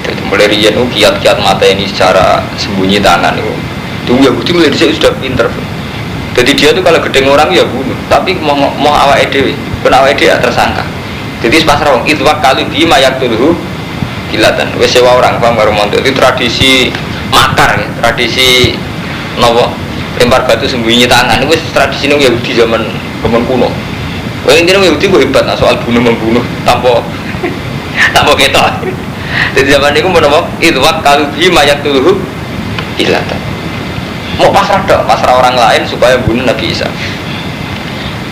Dadi mulai riyen kiat-kiat mateni secara sembunyi tangan itu. Tuh Yahudi mulai dhisik sudah pinter. Jadi dia tuh kalau gedeng orang ya bunuh, tapi mau awake dhewe, ben awake dhewe tersangka. Jadi pasrah wong itu kali bi yak tuku gilatan wis sewa orang paham karo mondok. Itu tradisi makar ya, tradisi nopo lempar batu sembunyi tangan itu tradisi nang Yahudi zaman kuno. Wah intinya Yahudi gue hebat nah, soal bunuh membunuh tanpa ketok. Jadi zaman itu mau apa? Itu kalau bi mayak tuluh ilatan. Mau pasrah orang lain supaya bunuh Nabi Isa.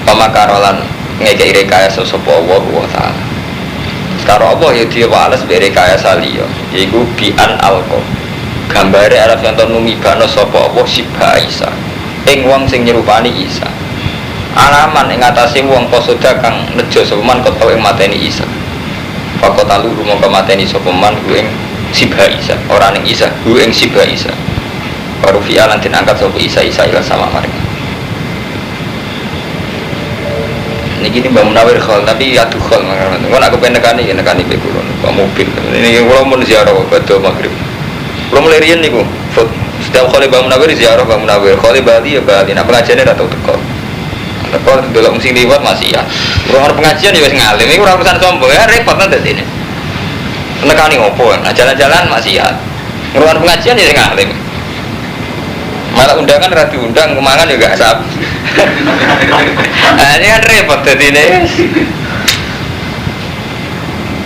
Pamakarolan ngekei rekayasa sapa Allah Taala. Sekarang apa ya dia walas berekayasa liya, yaiku bi'an alqa. Gambare arep yen numibano sapa Allah sibha Isa. Ing wong sing nyerupani Isa. Alaman ing atase wong posoda kang nejo sapa man kota ing mateni Isa. Fakotalu rumangka mateni sapa man ing sibha Isa, ora ning Isa, ing sibha Isa. Baru fi alan angkat sapa Isa ila sama mereka. Niki ini Mbak Munawir khol, tapi aduh khol makanan. Kalau aku pengen nekani bekulon, pak mobil. Ini kalau mau ziarah betul maghrib. Kalau mulai rian niku, setiap kali Mbak Munawir ziarah Mbak Munawir, kali Bali ya Bali. Nah pengajiannya dah tahu teko. Teko dulu mesti liwat masih ya. Kalau orang pengajian juga ngalim, ini kurang urusan sombong ya repot nanti sini. Nekani ngopo, nah jalan-jalan masih ya. Orang pengajian juga ngalim. Malah undangan rati undang kemangan juga asap. Nah ini kan repot jadi ini.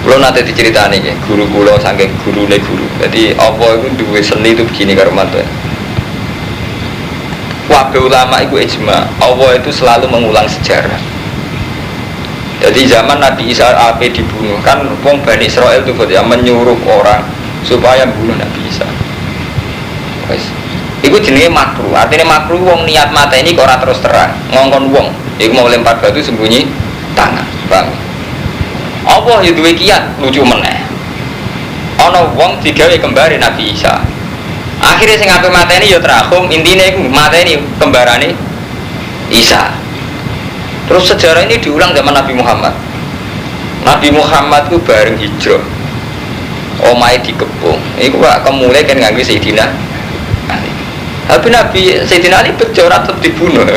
Kalau nanti diceritani ya, guru kulo saking guru. Jadi apa itu dua seni itu begini karo mantu. Wabah ulama itu ijma, Allah itu selalu mengulang sejarah. Jadi zaman Nabi Isa ape dibunuh kan, wong Bani Israil itu menyuruh orang supaya bunuh Nabi Isa. Iku jenenge makruh. Artinya makruh wong niat mateni kok ora terus terang. Ngongkon wong, iku mau lempar batu sembunyi tangan. Paham? Allah ya duwe kiat lucu meneh. Ana wong digawe kembare Nabi Isa. Akhirnya sing ape mateni ya terakhum, intine iku mateni kembarane Isa. Terus sejarah ini diulang zaman Nabi Muhammad. Nabi Muhammad ku bareng hijrah. Omahe dikepung. Iku kok kemulai kan nganggo Sayyidina Ali. Tapi Nabi Sayyidina Ali bercorat tetep dibunuh.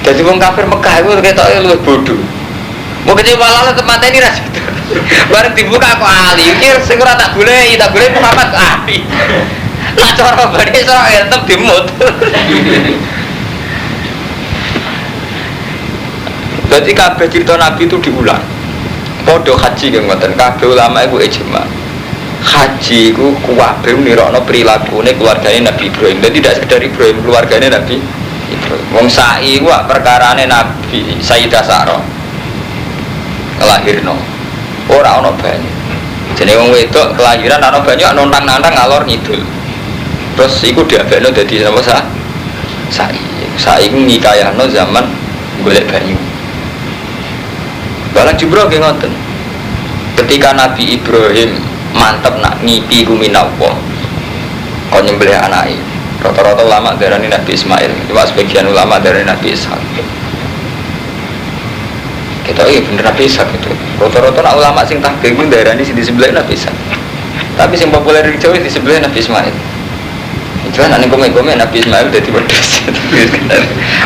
Jadi wong kafir Mekah iku ketoke luwih bodoh. Mau kecewa malah tetep mateni ra sido. Bareng dibuka kok Ali. Iki sing ora tak goleki Muhammad Ali. Lah cara Bani Israil tetep dimut. Jadi kabeh cerita Nabi itu diulang. Podo haji yang ngoten, kabeh ulama iku ijma. Haji iku kabeh nirokno prilakune keluargane Nabi Ibrahim. Jadi tidak sekedar Ibrahim, keluargane Nabi Ibrahim. Wong sa'i iku perkarane Nabi Sayyidah Sarah. Kelahirno. Ora ana banyu. Jenenge wong wedok kelahiran ana banyu nontang-nantang ngalor ngidul. Terus iku diabekno dadi apa sa'i. Sa'i iku ngikayahno zaman golek banyu. Balang Jibril nggih ngoten. Ketika Nabi Ibrahim mantep nak ngipi ku minallah. Kok nyembelih anake. Rata-rata ulama darani Nabi Ismail, cuma sebagian ulama darani Nabi Ishak. Kita bener Nabi Ishak itu. Rata-rata nak ulama sing tahqiq ku darani sing disembelih Nabi Ishak. Tapi sing populer di Jawa disembelih Nabi Ismail. Cuman ane komen-komen Nabi Ismail dadi pedes.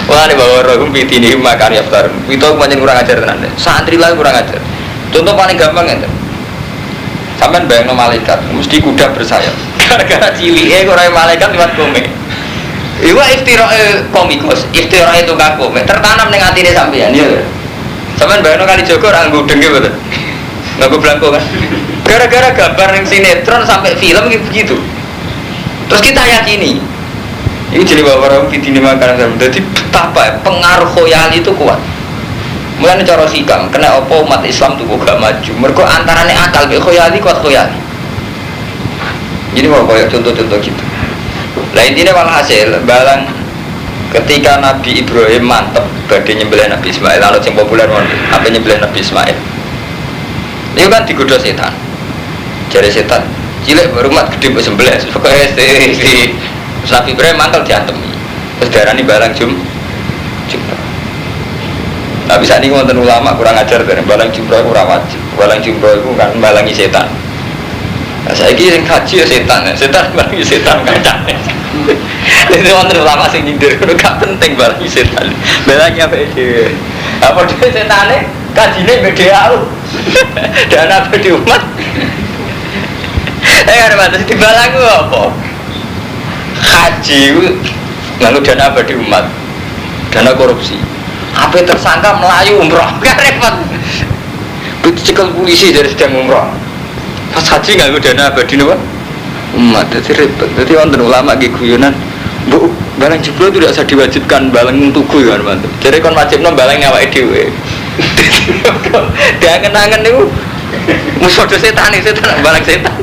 Wah ini bawa roh pitini makan yaftar. Itu pancen kurang ajar tenan. Santri lah kurang ajar. Contoh paling gampang ngene. Sampeyan bayangno malaikat, mesti kuda bersayap. Gara-gara cilike ora malaikat liwat komen. Iku iftirae komikus, iftirae tukang komen tertanam ning atine sampeyan ya. Sampeyan bayangno kali Joko ora nggo denge mboten. Nggo blangko kan. Gara-gara gambar ning sinetron sampai film begitu. Terus kita yakini ini jadi bawa-bawa pitini makanan sama. Jadi betapa pengaruh khoyali itu kuat. Mulanya cara hikam, kena apa umat Islam tuh gak maju. Mereka antaranya akal be khoyali kuat khoyali. Jadi mau koyok contoh-contoh gitu. Lah intinya walhasil balang ketika Nabi Ibrahim mantep badhe nyembelih Nabi Ismail, lalu yang populer apa nyembelih Nabi Ismail. Itu kan digoda setan. Jare setan cilik berumat gede mbok sembelih pokoke si Nabi Ibrahim mangkel diantemi. Terus darani balang jumrah. Nah bisa nih wonten ulama kurang ajar dari balang jumrah kurang wajib. Balang jumrah itu kan balangi setan. Nah saiki sing haji ya setan balangi setan kancane. Jadi wonten ulama sing nyindir gak penting balangi setan. Balangi apa dhewe. Apa dhewe setane kajine beda aku. Dana beda umat. Ada batas di balang apa? Haji lalu dana abadi umat, dana korupsi. Apa tersangka melayu umroh? Gak repot. Dicekal polisi dari sedang umroh. Pas haji nggak dana abadi apa? Umat. Jadi repot. Jadi wonten ulama guyonan. Bu, balang jebol itu tidak usah diwajibkan balang tuku kan mantu. Jadi kon wajibno balang awake dhewe. Dia kenangan itu musuh setan balang setan.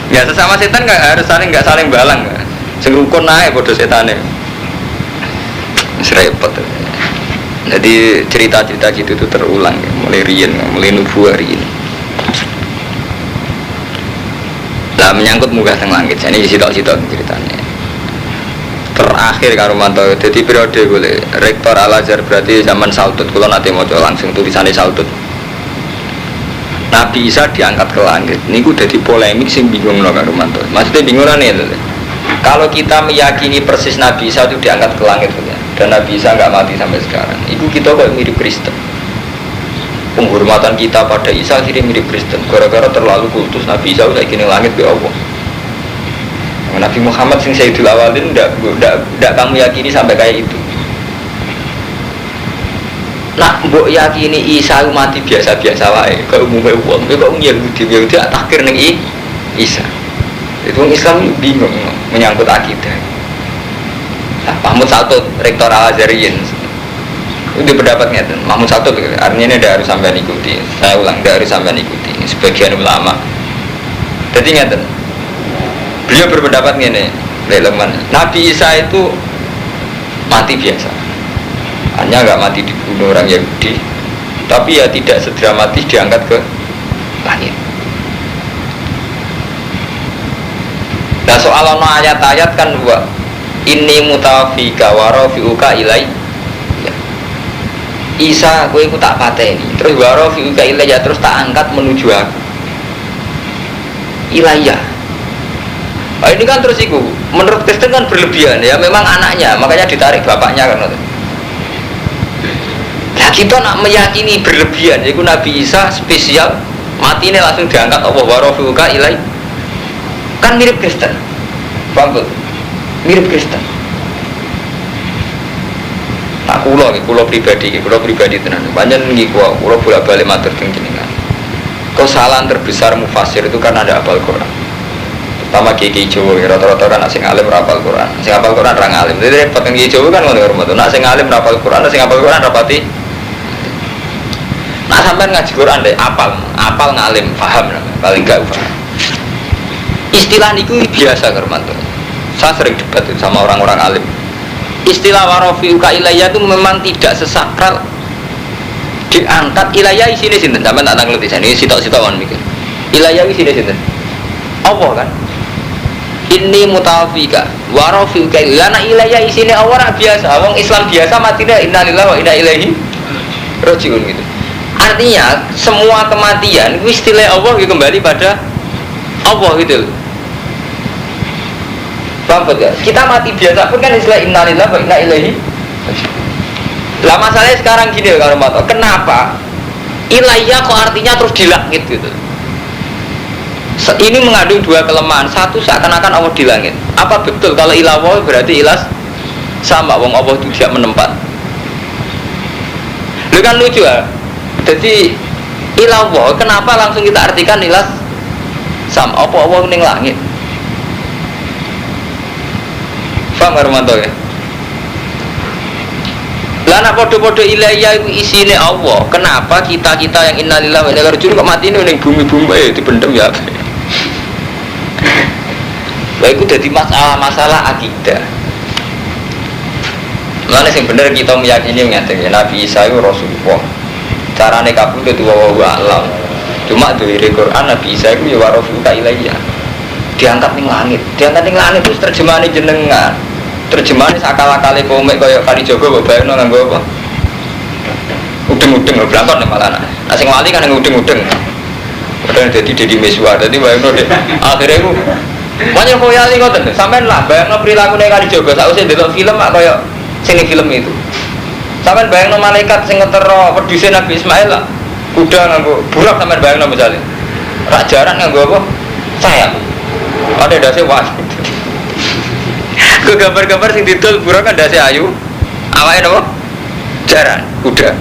Ya sesama setan nggak saling balang kan. Sing rukun naik bodoh setane. Repot. Jadi cerita-cerita gitu itu terulang ya. Mulai riyen, mulai nubuah hari ini. Lah menyangkut munggah teng langit. Ini sitok-sitok ceritanya. Terakhir karo mantau. Jadi periode boleh Rektor Al-Azhar berarti zaman Sautut. Kalau nanti mau langsung tulisannya Sautut. Nabi Isa diangkat ke langit. Ini udah di polemik sing bingung loh karo mantu. Maksudnya bingung nih. Kalau kita meyakini persis Nabi Isa itu diangkat ke langit dan Nabi Isa nggak mati sampai sekarang, itu kita kok mirip Kristen. Penghormatan kita pada Isa akhirnya mirip Kristen. Gara-gara terlalu kultus Nabi Isa udah kini langit be Allah. Nabi Muhammad sing Sayyidul Awalin ndak kamu yakini sampai kayak itu. Nak mbok yakini Isa mati biasa-biasa wae, kaya umume wong, kok Yahudi takdir ning Isa. Itu Islam bingung menyangkut akidah. Nah, Mahmud Saltut, Rektor Al-Azhariyin, itu pendapatnya Mahmud Saltut, artinya ini tidak harus sampai ikuti. Saya ulang, tidak harus sampai ikuti. Sebagian ulama. Jadi ngeten, beliau berpendapat gini, Leman. Nabi Isa itu mati biasa. Hanya nggak mati dibunuh orang Yahudi, tapi ya tidak sedramatis diangkat ke langit. Nah soal ayat-ayat kan wa inni mutawafika wa rafi'uka ilai. Ya. Isa kowe ku tak pateni, terus wa rafi'uka ilai ya terus tak angkat menuju aku. Ilayah. Nah, ini kan terus itu menurut Kristen kan berlebihan ya, memang anaknya makanya ditarik bapaknya kan. Nah kita nak meyakini berlebihan, yaitu Nabi Isa spesial mati ini langsung diangkat Allah wa rafi'uka ilai. Kan mirip Kristen, paham betul? Mirip Kristen. Tak kulo pribadi tenan. Banyak nih kulo bolak-balik matur teng jenengan. Kesalahan terbesar mufasir itu kan ada hafal Quran. Pertama Kiai Jawa, rata-rata kan asing alim hafal Quran, asing hafal Quran orang alim. Jadi repot Kiai Jawa kan ngono hormat. Nak asing alim hafal Quran, asing hafal Quran rapati. Nak sampean ngaji Quran deh, apal ngalim, paham paling gak paham. Istilah niku biasa Hermanto. Saya sering debat sama orang-orang alim. Istilah warafiuka ilayya itu memang tidak sesakral diangkat. Ilayya isine sinten? Sampeyan tak ngerti jane sitok-sitokan mikir. Ilayya isine sinten? Allah kan? Inni mutawafika warafiuka ilayya. Nah ilayya isine Allah biasa. Wong Islam biasa matine innalillahi wa inna ilaihi rajiun gitu. Artinya semua kematian istilah Allah kembali pada Allah gitu. Paham ya? Kita mati biasa pun kan istilah innalillahi wa inna ilaihi. Lah masalahnya sekarang gini kalau mau tahu kenapa ilayya kok artinya terus di langit gitu. Ini mengandung dua kelemahan. Satu seakan-akan Allah di langit. Apa betul kalau ilawah berarti ilas sama wong Allah itu tidak menempat. Lu kan lucu ya. Jadi ilawah kenapa langsung kita artikan ilas sama apa Allah ning langit. Paham Hermanto ya? Lah nak podo-podo ilayya itu isine Allah. Kenapa kita yang innalillahi wa inna ilaihi raji'un kok mati ning bumi-bumi dipendem ya? Lah itu jadi masalah akidah. Mulane sing bener kita meyakini ngeten ya Nabi Isa itu Rasulullah. Carane kabul itu wa alam. Cuma dari Quran Nabi Isa itu ya warafuka ilayya. Diangkat ning langit itu terjemahane jenengan. Terjemahane sakala-kale komik kaya kali Jogo mbok bayangno nganggo apa? Udeng-udeng blangkon malah. Nah sing wali kan ngudeng-udeng. Padahal dadi Deddy Miswar. Dadi bayangno deh. Akhire iku banyak koyali ngoten. Sampeyan lah bayangno prilakune kali Jogo sakwise ndelok film kaya sing film itu. Sampeyan bayangno malaikat sing ngetero wedhuse Nabi Ismail lah. Kuda nganggo burak sampeyan bayangno misale. Rak jaran nganggo apa? Sayap. Ada dasi wah. Ke gambar-gambar sing didol burak kan dasi ayu. Awake napa? Jaran kuda.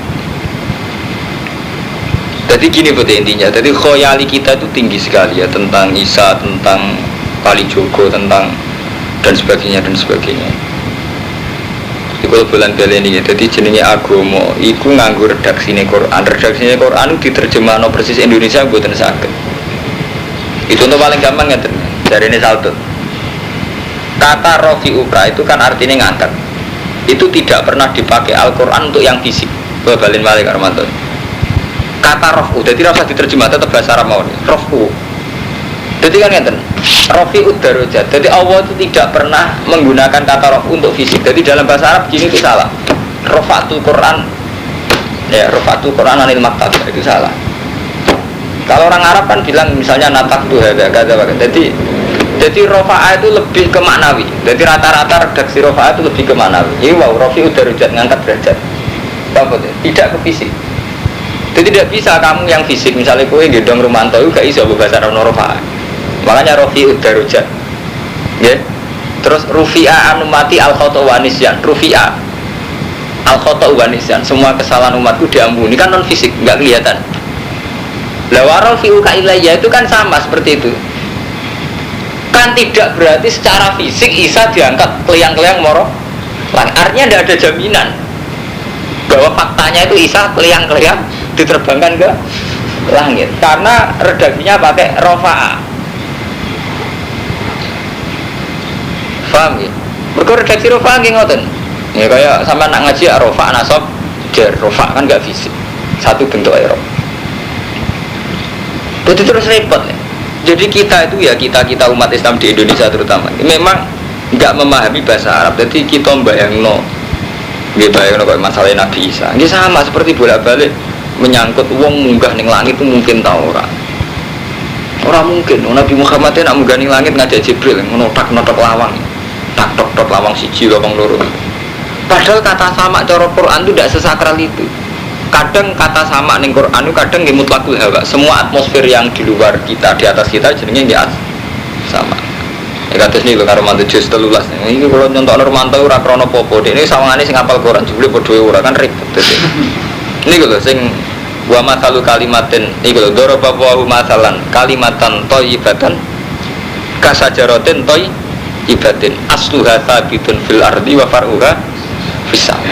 Jadi gini betul intinya. Jadi khoyali kita itu tinggi sekali ya tentang Isa, tentang Kalijogo, tentang dan sebagainya. Jadi kalau bulan balen ini, jadi jenenge agama, iku nganggo redaksine Quran. Redaksine Quran itu diterjemahno persis Indonesia mboten saged. Itu untuk paling gampang ngeten. Dari ini saltut. Kata rafi'uka itu kan artinya ngangkat. Itu tidak pernah dipakai Al-Quran untuk yang fisik. Balin balik Armanto. Kata rafu, jadi rasa diterjemah tetap bahasa Arab mau. Rafu. Jadi kan ngeten. Rafi'ud darajat. Jadi Allah itu tidak pernah menggunakan kata rafu untuk fisik. Jadi dalam bahasa Arab gini itu salah. Rafa'tul Quran. Ya, Rafa'tul Quran anil maktab itu salah. Kalau orang Arab kan bilang misalnya natak tuh ada kata. Jadi rofa'ah itu lebih ke maknawi. Jadi rata-rata redaksi rofa'ah itu lebih ke maknawi. Ini wow, rafi'ud darajat ngangkat derajat. Tidak ke fisik. Jadi tidak bisa kamu yang fisik misalnya kowe gendong Rumanto itu gak iso bahasa Arab rofa'ah. Makanya rafi'ud darajat. Ya. Terus rufi'a anumati al-khata' wa nisyan. Rufi'a al-khata' wa nisyan. Semua kesalahan umatku diampuni kan non fisik, enggak kelihatan. La warafi'uka ilayya itu kan sama seperti itu. Kan tidak berarti secara fisik Isa diangkat keliang-keliang moro. Artinya tidak ada jaminan bahwa faktanya itu Isa keliang-keliang diterbangkan ke langit karena redaksinya pakai rofa'ah. Paham ya? Mergo redaksi rofa nggih ngoten. Ya kaya sampean nak ngaji rofa nasab jar rofa kan enggak fisik. Satu bentuk i'rab. Jadi terus repot ya. Jadi kita itu ya kita umat Islam di Indonesia terutama memang enggak memahami bahasa Arab. Jadi kita bayangno kayak masalah Nabi Isa. Ini sama seperti bolak-balik menyangkut wong munggah ning langit itu mungkin ta ora. Ora mungkin. Nabi Muhammad nak munggah ning langit ngajak Jibril ngono tak lawang. Tak tok lawang siji lawang loro. Padahal kata sama cara Quran itu tidak sesakral itu. Kadang kata sama ning Quran itu kadang nggih mutlakul hawa. Semua atmosfer yang di luar kita, di atas kita jenenge nggih sama. Ya kados niku karo mantu jus 13. Iki kula nyontokno Romanto ora krana apa-apa. Dene sawangane sing hafal Quran jebule padha ora kan ribet. Niku lho sing wa mathalu kalimatin niku lho daraba wa masalan kalimatan thayyibatan kasajaratin thayyibatin asluha thabitun fil ardi wa far'uha fis sama.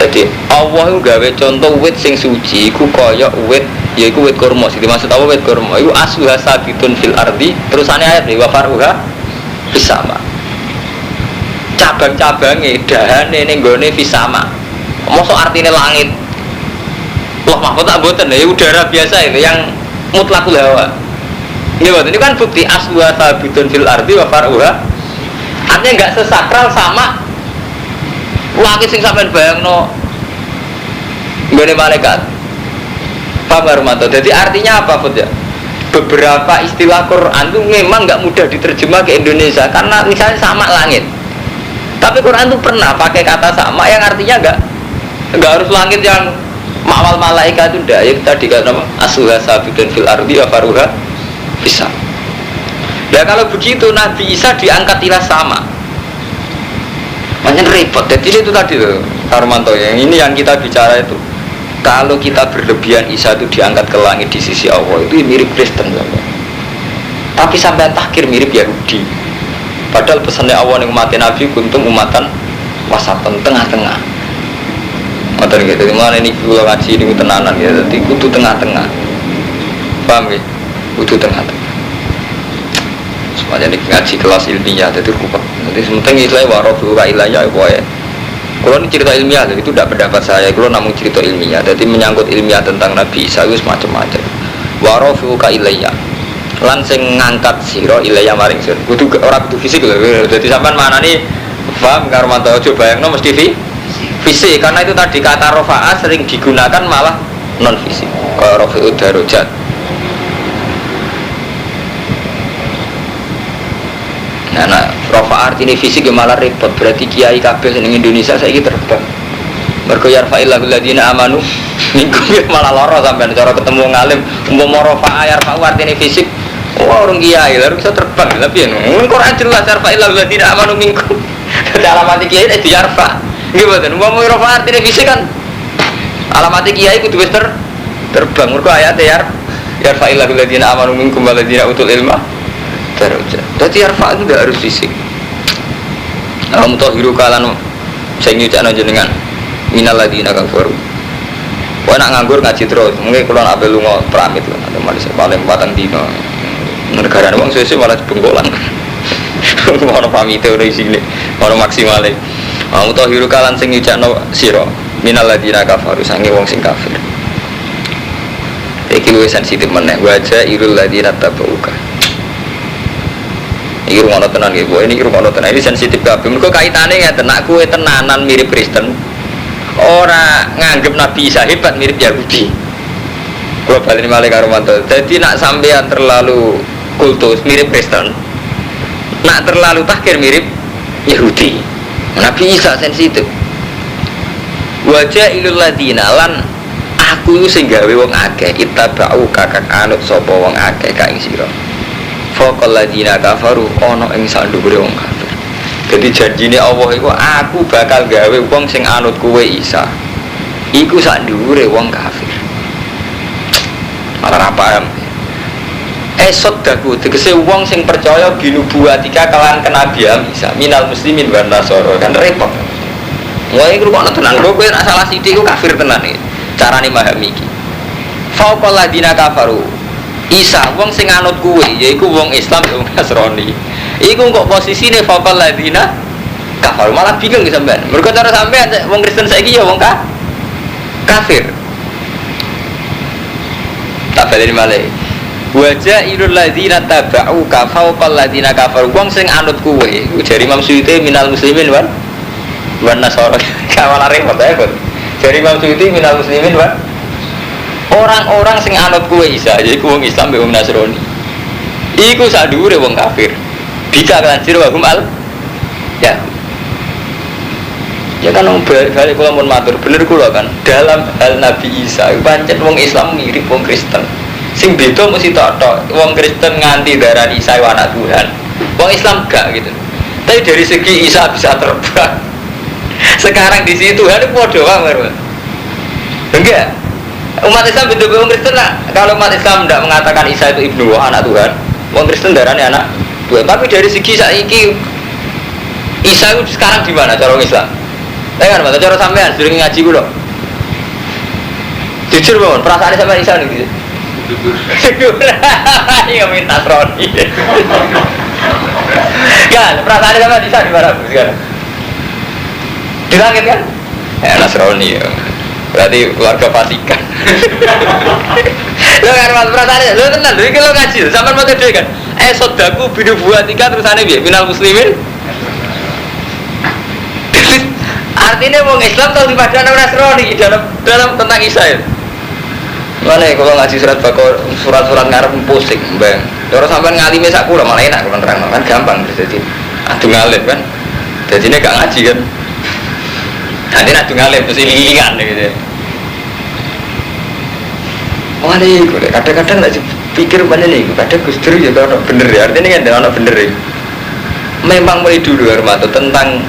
Jadi Allah itu gawe contoh wit sing suci iku kaya wit yaiku wit kurma. Sing dimaksud apa wit kurma iku asluha sabitun fil ardi. Terusane ayat wa faruha fisama. Cabang-cabange dahane ning gone fisama. Mosok artine langit. Loh mahfud tak mboten ya udara biasa itu yang mutlakul hawa. Ini kan bukti asluha sabitun fil ardi wa faruha. Artinya enggak sesakral sama langit sing sampean bayangno nggone malaikat. Paham Armanto? Jadi artinya apa Fud ya? Beberapa istilah Quran itu memang nggak mudah diterjemah ke Indonesia karena misalnya sama langit. Tapi Quran itu pernah pakai kata sama yang artinya nggak harus langit yang mawal malaikat itu ndak. Ya tadi kata apa? Asluha sabitun fil ardi wa faruha bisa. Ya kalau begitu Nabi Isa diangkat ila sama. Banyak repot. Jadi itu tadi loh Armanto yang ini yang kita bicara itu. Kalau kita berlebihan Isa itu diangkat ke langit di sisi Allah itu mirip Kristen sampai. Tapi sampai takhir mirip Yahudi. Padahal pesannya Allah yang umatin Nabi kuntum umatan wasatan tengah-tengah. Matur gitu. Dimana ini kalau ngaji ini tenanan ya. Jadi kudu tengah-tengah. Paham ya? Kudu tengah-tengah. Semuanya ini ngaji kelas ilmiah jadi rupak. Jadi sementing istilahnya warofu kailanya ya. Kalau ini cerita ilmiah, itu tidak pendapat saya. Kalau namun cerita ilmiah, jadi menyangkut ilmiah tentang Nabi Isa itu macam-macam. Warofu kailanya, langsung ngangkat siro ilaya maring siro. Kudu orang kudu fisik loh. Jadi sampai mana nih? Paham? Karmanto coba yang no mesti fisik. Karena itu tadi kata rofaah sering digunakan malah non fisik. Kalau rofi darajat. Nah, rofa artinya fisik malah repot. Berarti kiai kabeh ning Indonesia saiki terbang. Mergo yarfa'illahu alladziina amanu minkum malah lara sampean cara ketemu ngalim umpama rofa yarfa'u artinya fisik. Oh, orang kiai lalu bisa terbang. Tapi ya Quran jelas yarfa'illahu alladziina amanu minkum. Alamat kiai itu yarfa. Nggih mboten. Umpama rofa artinya fisik kan alamat kiai kudu wis terbang. Mergo ayat yarfa'illahu alladziina amanu minkum walladziina utul ilma darajat. Jadi arfa itu tidak harus fisik. Mutahhiru kalan sing nyucakno jenengan minal ladina kafaru. Kowe nak nganggur ngaji terus, mungkin kula nak lunga pramit lho, Malaysia paling 4 dino. Negarane wong sesuk malah bengkolan. Ono pamite ora isine, ono maksimale. Mutahhiru kalan sing nyucakno sira minal ladina kafaru sange wong sing kafir. Iki luwih sensitif meneh, wajah irul ladina tabauka. Ini rumah tenan gitu, ini rumah tenan ini sensitif kabeh. Mergo kaitane ngeten, nak kowe tenanan mirip Kristen, ora nganggep Nabi Isa hebat mirip Yahudi. Kalau balik malih karo mantu. Jadi nak sampean terlalu kultus mirip Kristen, nak terlalu tahkir mirip Yahudi. Nabi Isa sensitif. Wajah ilul ladina lan aku sing gawe wong akeh ittaba'u kakak anut sapa wong akeh ka ing sira. Faqal ladina kafaru ana ing sandhuwure wong kafir. Jadi janjine Allah iku aku bakal gawe wong sing anut kowe Isa. Iku sandhuwure wong kafir. Ora paham. Esot daku tegese wong sing percaya binubuwatika kalan kenabian Isa minal muslimin wan nasara kan repot. Wae iku kok tenan kowe nek salah sithik iku kafir tenan iki. Carane memahami iki. Faqal ladina kafaru Isa, wong sing anut kuwe, yaiku wong Islam wong Nasrani. Iku kok posisine faqal ladina kafir malah bingung sampean. Mergo cara sampean wong Kristen saiki ya wong kafir. Tak balik malih. Wajah irul ladina tabau kafau pal ladina kafir. Wong sing anut kowe, jari Imam Suyuti minal muslimin wan nasara. Kawalare padha ya, jari Imam Suyuti minal muslimin orang-orang sing anut kowe Isa, yaiku wong Islam mbek wong Nasrani. Iku sak dhuwure wong kafir. Bisa lanjir wa hum al ya. Ya kan balik kula mun matur bener kula kan dalam hal Nabi Isa pancen wong Islam mirip wong Kristen. Sing beda mesti tok wong Kristen nganti darani Isa anak Tuhan. Wong Islam gak gitu. Tapi dari segi Isa bisa terbang. Sekarang di sini Tuhan itu padha wae. Enggak. Umat Islam beda wong Kristen lah. Kalau umat Islam tidak mengatakan Isa itu ibnu anak Tuhan, wong Kristen darani anak Tuhan. Tapi dari segi saiki Isa itu sekarang di mana cara Islam? Kan mata cara sampean sering ngaji kula. Jujur mawon, perasaan sampean Isa niku. Jujur. Ya minta Roni. Kan, perasaan sampean Isa di mana sekarang? Di langit kan? Nasrani ya. Berarti keluarga Vatikan. Lo kan mas perasaan lo tenang, lo iki lo ngaji, sampean mau dhewe kan. Sodaku binu buatika terusane piye? Minal muslimin. Artinya wong Islam tahu di padana Nasrani dalam tentang Isa ya. Mana kalau ngaji surat-surat ngarep pusing, bang. Kalau sampai ngalime sak kula malah enak kalau terang kan gampang jadi. Adu ngalim kan. Jadi ini gak ngaji kan. Nanti adu ngalim terus iling-ilingan gitu. Wah nih, kadang-kadang nggak pikir mana nih, kadang Gusdur ya kalau bener ya. Artinya kan ada bener ya. Memang mulai dulu Armato tentang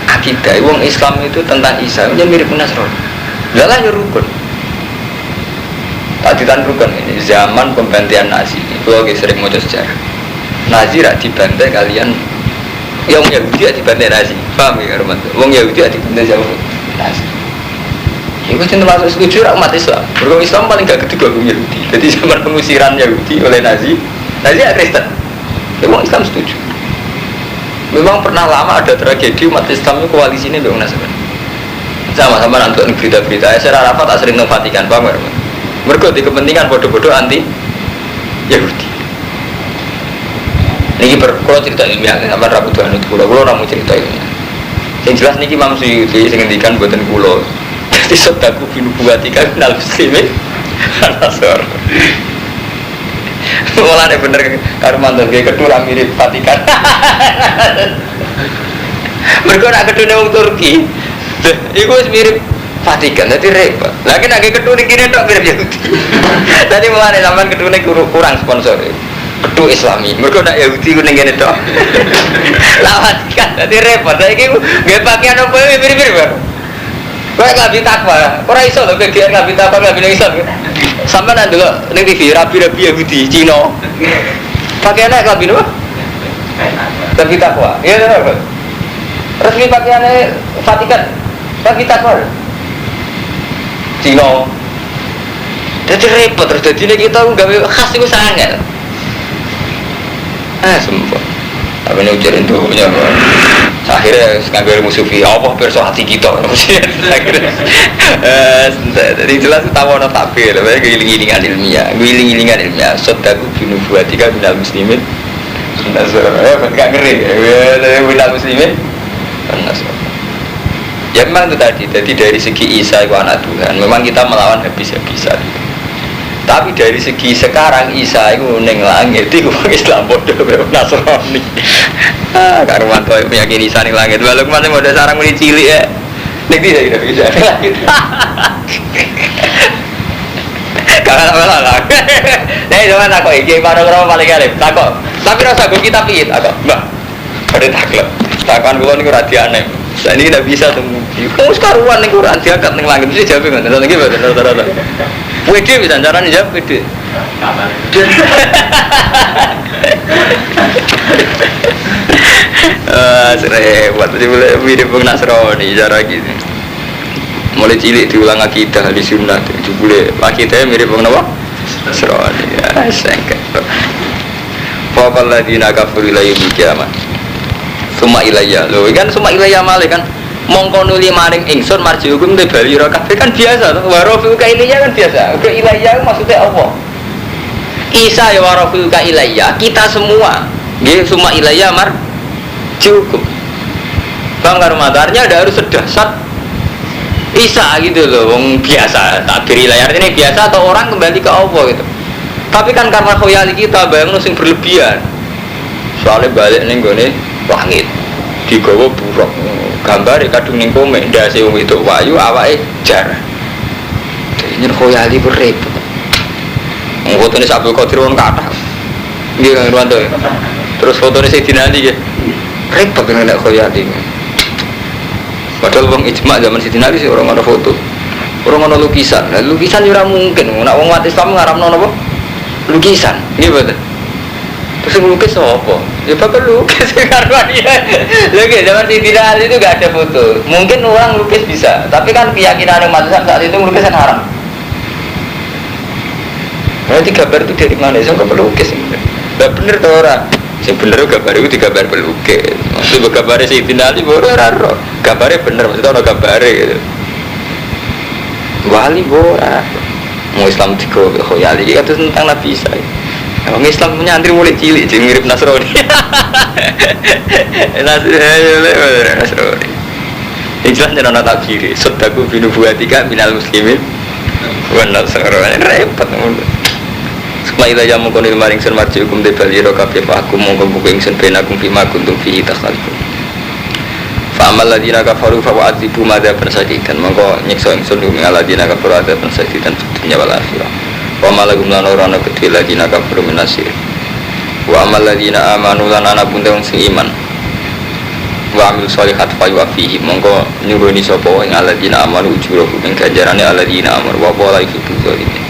akidah, wong Islam itu tentang Isa, ini mirip Nasrani. Lah ya rukun. Tadikan rukun ini zaman pembantian Nazi. Kalau sering mau sejarah, Nazi rak dibantai kalian, yang Yahudi rak dibantai Nazi. Paham ya Arman? Wong Yahudi rak dibantai jauh Nazi. Itu cinta masuk setuju umat Islam. Berkong Islam paling gak ketiga wong Yahudi. Jadi zaman pengusiran Yahudi oleh Nazi ya Kristen. Wong Islam setuju. Memang pernah lama ada tragedi umat Islam itu koalisi ini dengan Nasrani. Sama-sama nonton berita-berita. Saya Arafat tak sering nang Vatikan, paham? Mergo di kepentingan bodoh-bodoh anti Yahudi. Niki kalau cerita ilmiah, sampai rabu Tuhan itu kulo namun cerita ilmiah. Yang jelas niki Imam Suyuti sing ngendikan buatan kulo. Jadi sodaku binu buatika minal muslimin Nasor. Malah ada bener karo mantan kayak kedua mirip Vatikan. Mereka nak kedua orang Turki, itu mirip Vatikan, jadi repot. Lagi nak kedua ni kini tak mirip Yahudi. Tadi malah ada zaman kedua ni kurang sponsor. Kedua Islami, mereka nak Yahudi kuning kini tak. Vatikan, jadi repot. Lagi gak pakaian apa mirip-mirip. Kau nggak bisa takwa, kau iso loh kegiatan nggak bisa takwa nggak bisa iso. Sampai nanti lo neng TV rapi-rapi Yahudi Cina, pakaiannya nggak bisa apa? Nggak bisa takwa, iya benar. Resmi pakaiannya Vatikan, nggak bisa takwa. Cina, jadi repot terus jadi kita nggak khas itu sangat. Sumpah. Tapi ini ujarin tuh punya akhirnya ngambil musuhi apa perso hati kita akhirnya jadi jelas tahu orang takbir tapi giling-gilingan ilmiah sodaku binu buatika minal muslimin gak ngeri minal muslimin ya memang itu tadi jadi dari segi Isa itu anak Tuhan memang kita melawan habis-habisan. Tapi dari segi sekarang Isa itu neng langit itu Islam bodoh Nasrani. Karuan tuh meyakini Isa neng langit. Walau kemarin mau sarang mulai cilik ya. Neng tidak bisa langit. Kakak malah lah. Nih cuma takut iki panorama paling arif takut. Tapi rasa gue kita pihit takut. Mbak, ada takut. Takutan gue nih kurang aneh. Saya ini tidak bisa temu. Kamu sekaruan nih kurang diangkat neng langit mesti jawab nggak? Nanti gimana? Rata-rata. Wede bisa caranya jawab wede. Serempet jadi boleh mirip Nasrani cara gitu. Mulai cilik diulang akidah di sunnah itu boleh akidahnya mirip apa? Nasrani. Ya, sengket. Faqal ladina kafaru la yaumil qiyamah. Summa ilayya. Lho kan summa ilayya malih kan. Mongko nuli maring ingsun marji hukum te bali ro kabeh kan biasa to. Wa rafiu ka ilayya kan biasa. Ke ilayya maksudnya apa? Isa ya wa rafiu ka ilayya, kita semua. Nggih summa ilayya marji hukum. Bang Karmatarnya ada harus sedasat Isa gitu loh, wong biasa. Takbir ilayya ini biasa atau orang kembali ke Allah gitu. Tapi kan karena khoyali kita bayang sing berlebihan. Soalnya balik ning gone langit. Digawa buruk. Gambar kadung ning komik ndase wong itu wayu awake jar. Nyen khoyali ku repot. Fotone Abdul Qadir wong kathah. Nggih Kang Irwanto. Terus fotone Sayyidina Ali nggih. Repot nek khoyali. Padahal wong ijma zaman Sayyidina Ali sih orang ana foto. Orang ana lukisan. Nah, lukisan yo ora mungkin. Nek wong umat Islam ngaramno napa? Lukisan, nggih betul. Terus ngelukis apa? Ya bapak lukis karena dia. Lagi zaman Sayyidina Ali itu gak ada foto. Mungkin orang lukis bisa, tapi kan keyakinan umat Islam saat itu melukis kan haram. Nanti gambar itu dari mana? Saya nggak pelukis. Gak bener tuh orang. Yang bener gambar itu digambar pelukis. Maksudnya gambarnya Sayyidina Ali baru raro. Gambarnya bener, maksudnya orang gambarnya gitu. Wali bora. Mau Islam tiga khoyali itu tentang Nabi Isa. Orang Islam punya antri mulai cilik, jadi mirip Nasrani. Nasrani. Yang jelas jangan nak takbiri. Sodaku binubuatika minal muslimin. Benar Nasrani repot. Setelah itu yang mengkonil maring sen marji hukum debali rokabe aku mongko buku ingsun benakum bima kuntum fi takhalifun. Fa'amal ladina kafaru fa wa'adzibu madzaban sadidan mongko nyiksa ingsun ing ladina kafaru adzaban sadidan dunya wal akhirah. Wa malagum lan ora ana kedhe ladina kafaru minasir. Wa amal ladina amanu lan ana pun sing iman. Wa amil sholihat fa yu'afihi mongko nyuruni sapa ing ladina amanu ujurahum ing ganjarane ladina amanu wa wala yuhibbu dzalimin.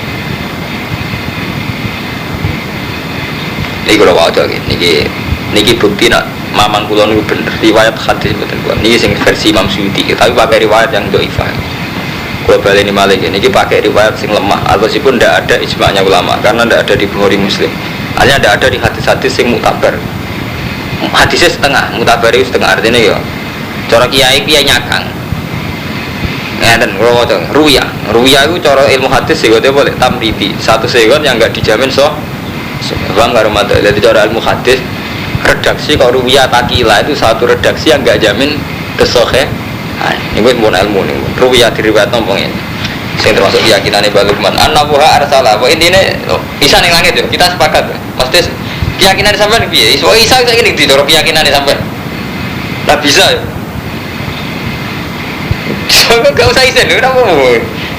Ini kalau wajar niki bukti nak mamang kula niku bener riwayat hadis mboten kuwi. Niki sing versi Imam Suyuti, tapi pakai riwayat yang dhaifah. Kalau baleni malih niki pakai riwayat sing lemah atau sipun ndak ada ijma'nya ulama karena ndak ada di Bukhari Muslim. Hanya ndak ada di hadis-hadis sing mutabar. Hadisnya setengah, mutabar itu setengah artinya ya. Cara kiai nyakang. Ngeten kula waca ruya. Ruya itu cara ilmu hadis sing boleh tamridi. Satu segon yang enggak dijamin Bang karo mata. Jadi cara ilmu hadis redaksi kalau ruwiyah takila itu satu redaksi yang enggak jamin kesohe. Ini pun ilmu nih. Ruwiyah diriwayat nompong ini. Sing termasuk keyakinane Balukman. An-nabuha arsalah. Wa intine Isa ning langit yo. Kita sepakat. Mesti keyakinan sampean piye? Isa saiki ning ndi cara keyakinane sampean? Lah bisa yo. Gak usah isen, udah mau.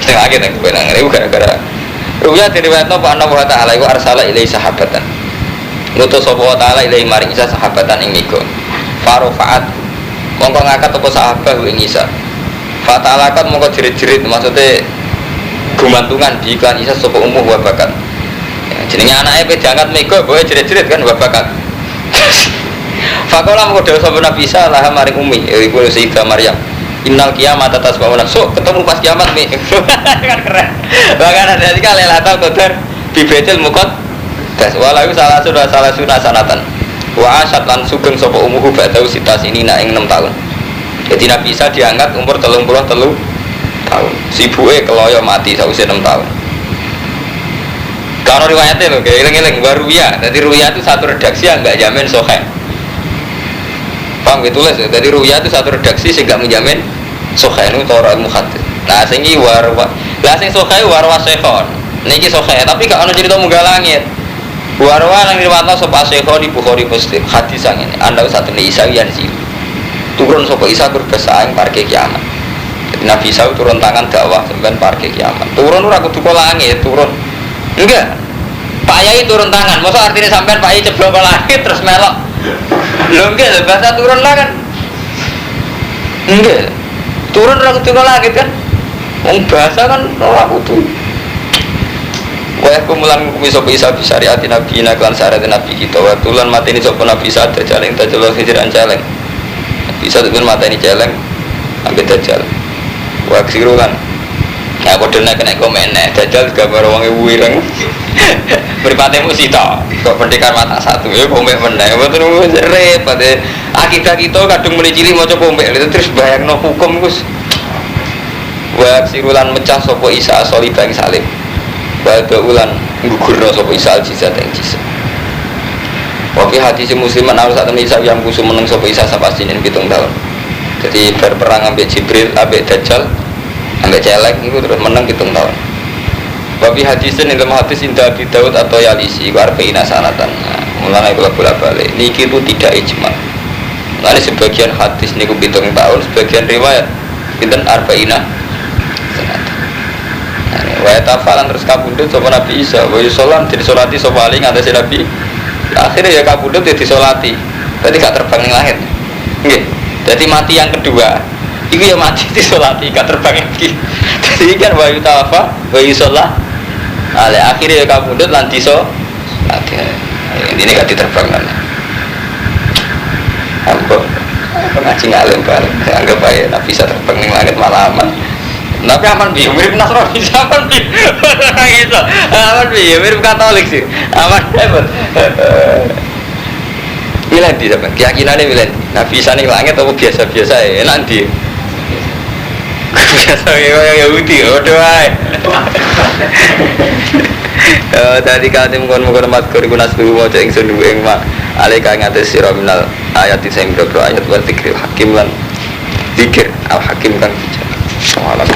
Setengah aja nih kebenangan. Itu gara-gara ruya diriwayatno Pak Allah Ta'ala iku arsala ilai sahabatan. Ngutus sapa wa ta'ala ilai maring Isa sahabatan ing niku. Farofaat mongko ngangkat apa sahabat ing Isa. Fa ta'ala kan mongko jerit-jerit maksudnya gumantungan di iklan Isa sapa umuh wa bakat. Ya, jenenge anake pe diangkat mega boe jerit-jerit kan wa bakat. Fakola mongko dawuh sapa Nabi Isa lah maring umi iku Sayyidah Maryam. Innal kiamat atas bangunan ketemu pas kiamat nih kan keren bahkan ada juga lelata kotor di betel mukot tes walau salah sunnah sanatan wa asyad lan sugeng sopo umuhu ba'dau sitas ini naing 6 tahun jadi Nabi Isa diangkat umur 33 tahun sibuke keloyo mati sausé 6 tahun kalau riwayatnya loh kayak ilang-ilang baru ya jadi ruya itu satu redaksi yang enggak jamin soheh. Paham gitu lah, jadi ruya itu satu redaksi sehingga menjamin sokhai itu orang muhadis. Nah, sehingga warwa, lah sing sokhai warwa sekhon. Niki sokhai, tapi kalau ada cerita munggah langit, warwa yang diriwayatkan sopa sekhon di Bukhari Muslim hadis yang ini. Anda satu nih Isa yang sih turun sopa Isa berpesaing parke kiamat. Jadi Nabi Isa turun tangan dakwah sampai parke kiamat. Turun ora kudu ke langit, turun enggak. Pak Yai turun tangan, maksud artinya sampai Pak Yai ceblok ke langit terus melok. Belum enggak, bahasa turun lah kan enggak turun orang kudu langit kan bahasa kan orang kudu wah kumulan kumisop Isa bisyariati Nabi naklan syariat Nabi kita watulan mati ini sopa Nabi Isa ada jaleng tajulal hijiran jaleng bisa tuh mata ini jaleng ambil dajjal wah sirulan Ya padha nek kena komen dajal gambar wong wireng. Mripate musita, kok pendekar mata satu ya pomek meneh. Mboten repot. Akidah kita kadung mulai cilik maca pomek terus bayangno hukum Gus. Wa sirulan mecah sapa Isa soli bang salim. Wa ulan gugurna sapa Isa jizat ing jizat. Wafi hadis musliman harus saat ini Isa yang kusum meneng sapa Isa sampai sinin 7 tahun. Jadi berperang ambek Jibril, ambek Dajjal, ambek celek itu terus menang 7 tahun. Wafi hadisin dalam hadis indah Abi Daud atau Yalisi arba'ina sanatan. Mulane kula bola-balik. Niki itu tidak ijma. Mulane sebagian hadis niku 7 tahun, sebagian riwayat pinten arba'ina sanatan. Wa tafalan terus kabundut sapa Nabi Isa, wa yusollan disolati sapa ali ngatasi Nabi. Akhirnya ya kabudut ya disolati. Berarti gak terbang yang lahir. Nggih. Jadi mati yang kedua itu ya mati disolati, gak terbang lagi. Jadi kan wa yutafa wa yusollah. Akhirnya ya kabudut lan disolati. Ini gak diterbang kan. Ampun. Ngaji ngalim bareng. Anggap aja Nabi bisa terbang yang langit malaman. Tapi aman bi, mirip Nasrani, aman bi, gitu, aman bi, mirip Katolik sih, aman hebat. Miladi sama, keyakinannya miladi. Nabi Isa nih langit atau biasa-biasa ya, nanti. Biasa ya Yahudi, doa. Tadi kalian mengkon matkur gunas dulu mau cek ingsun dulu yang mak. Alika ngates siraminal ayat disembro ayat bertikir hakim lan dikir al hakim kan. Soalan.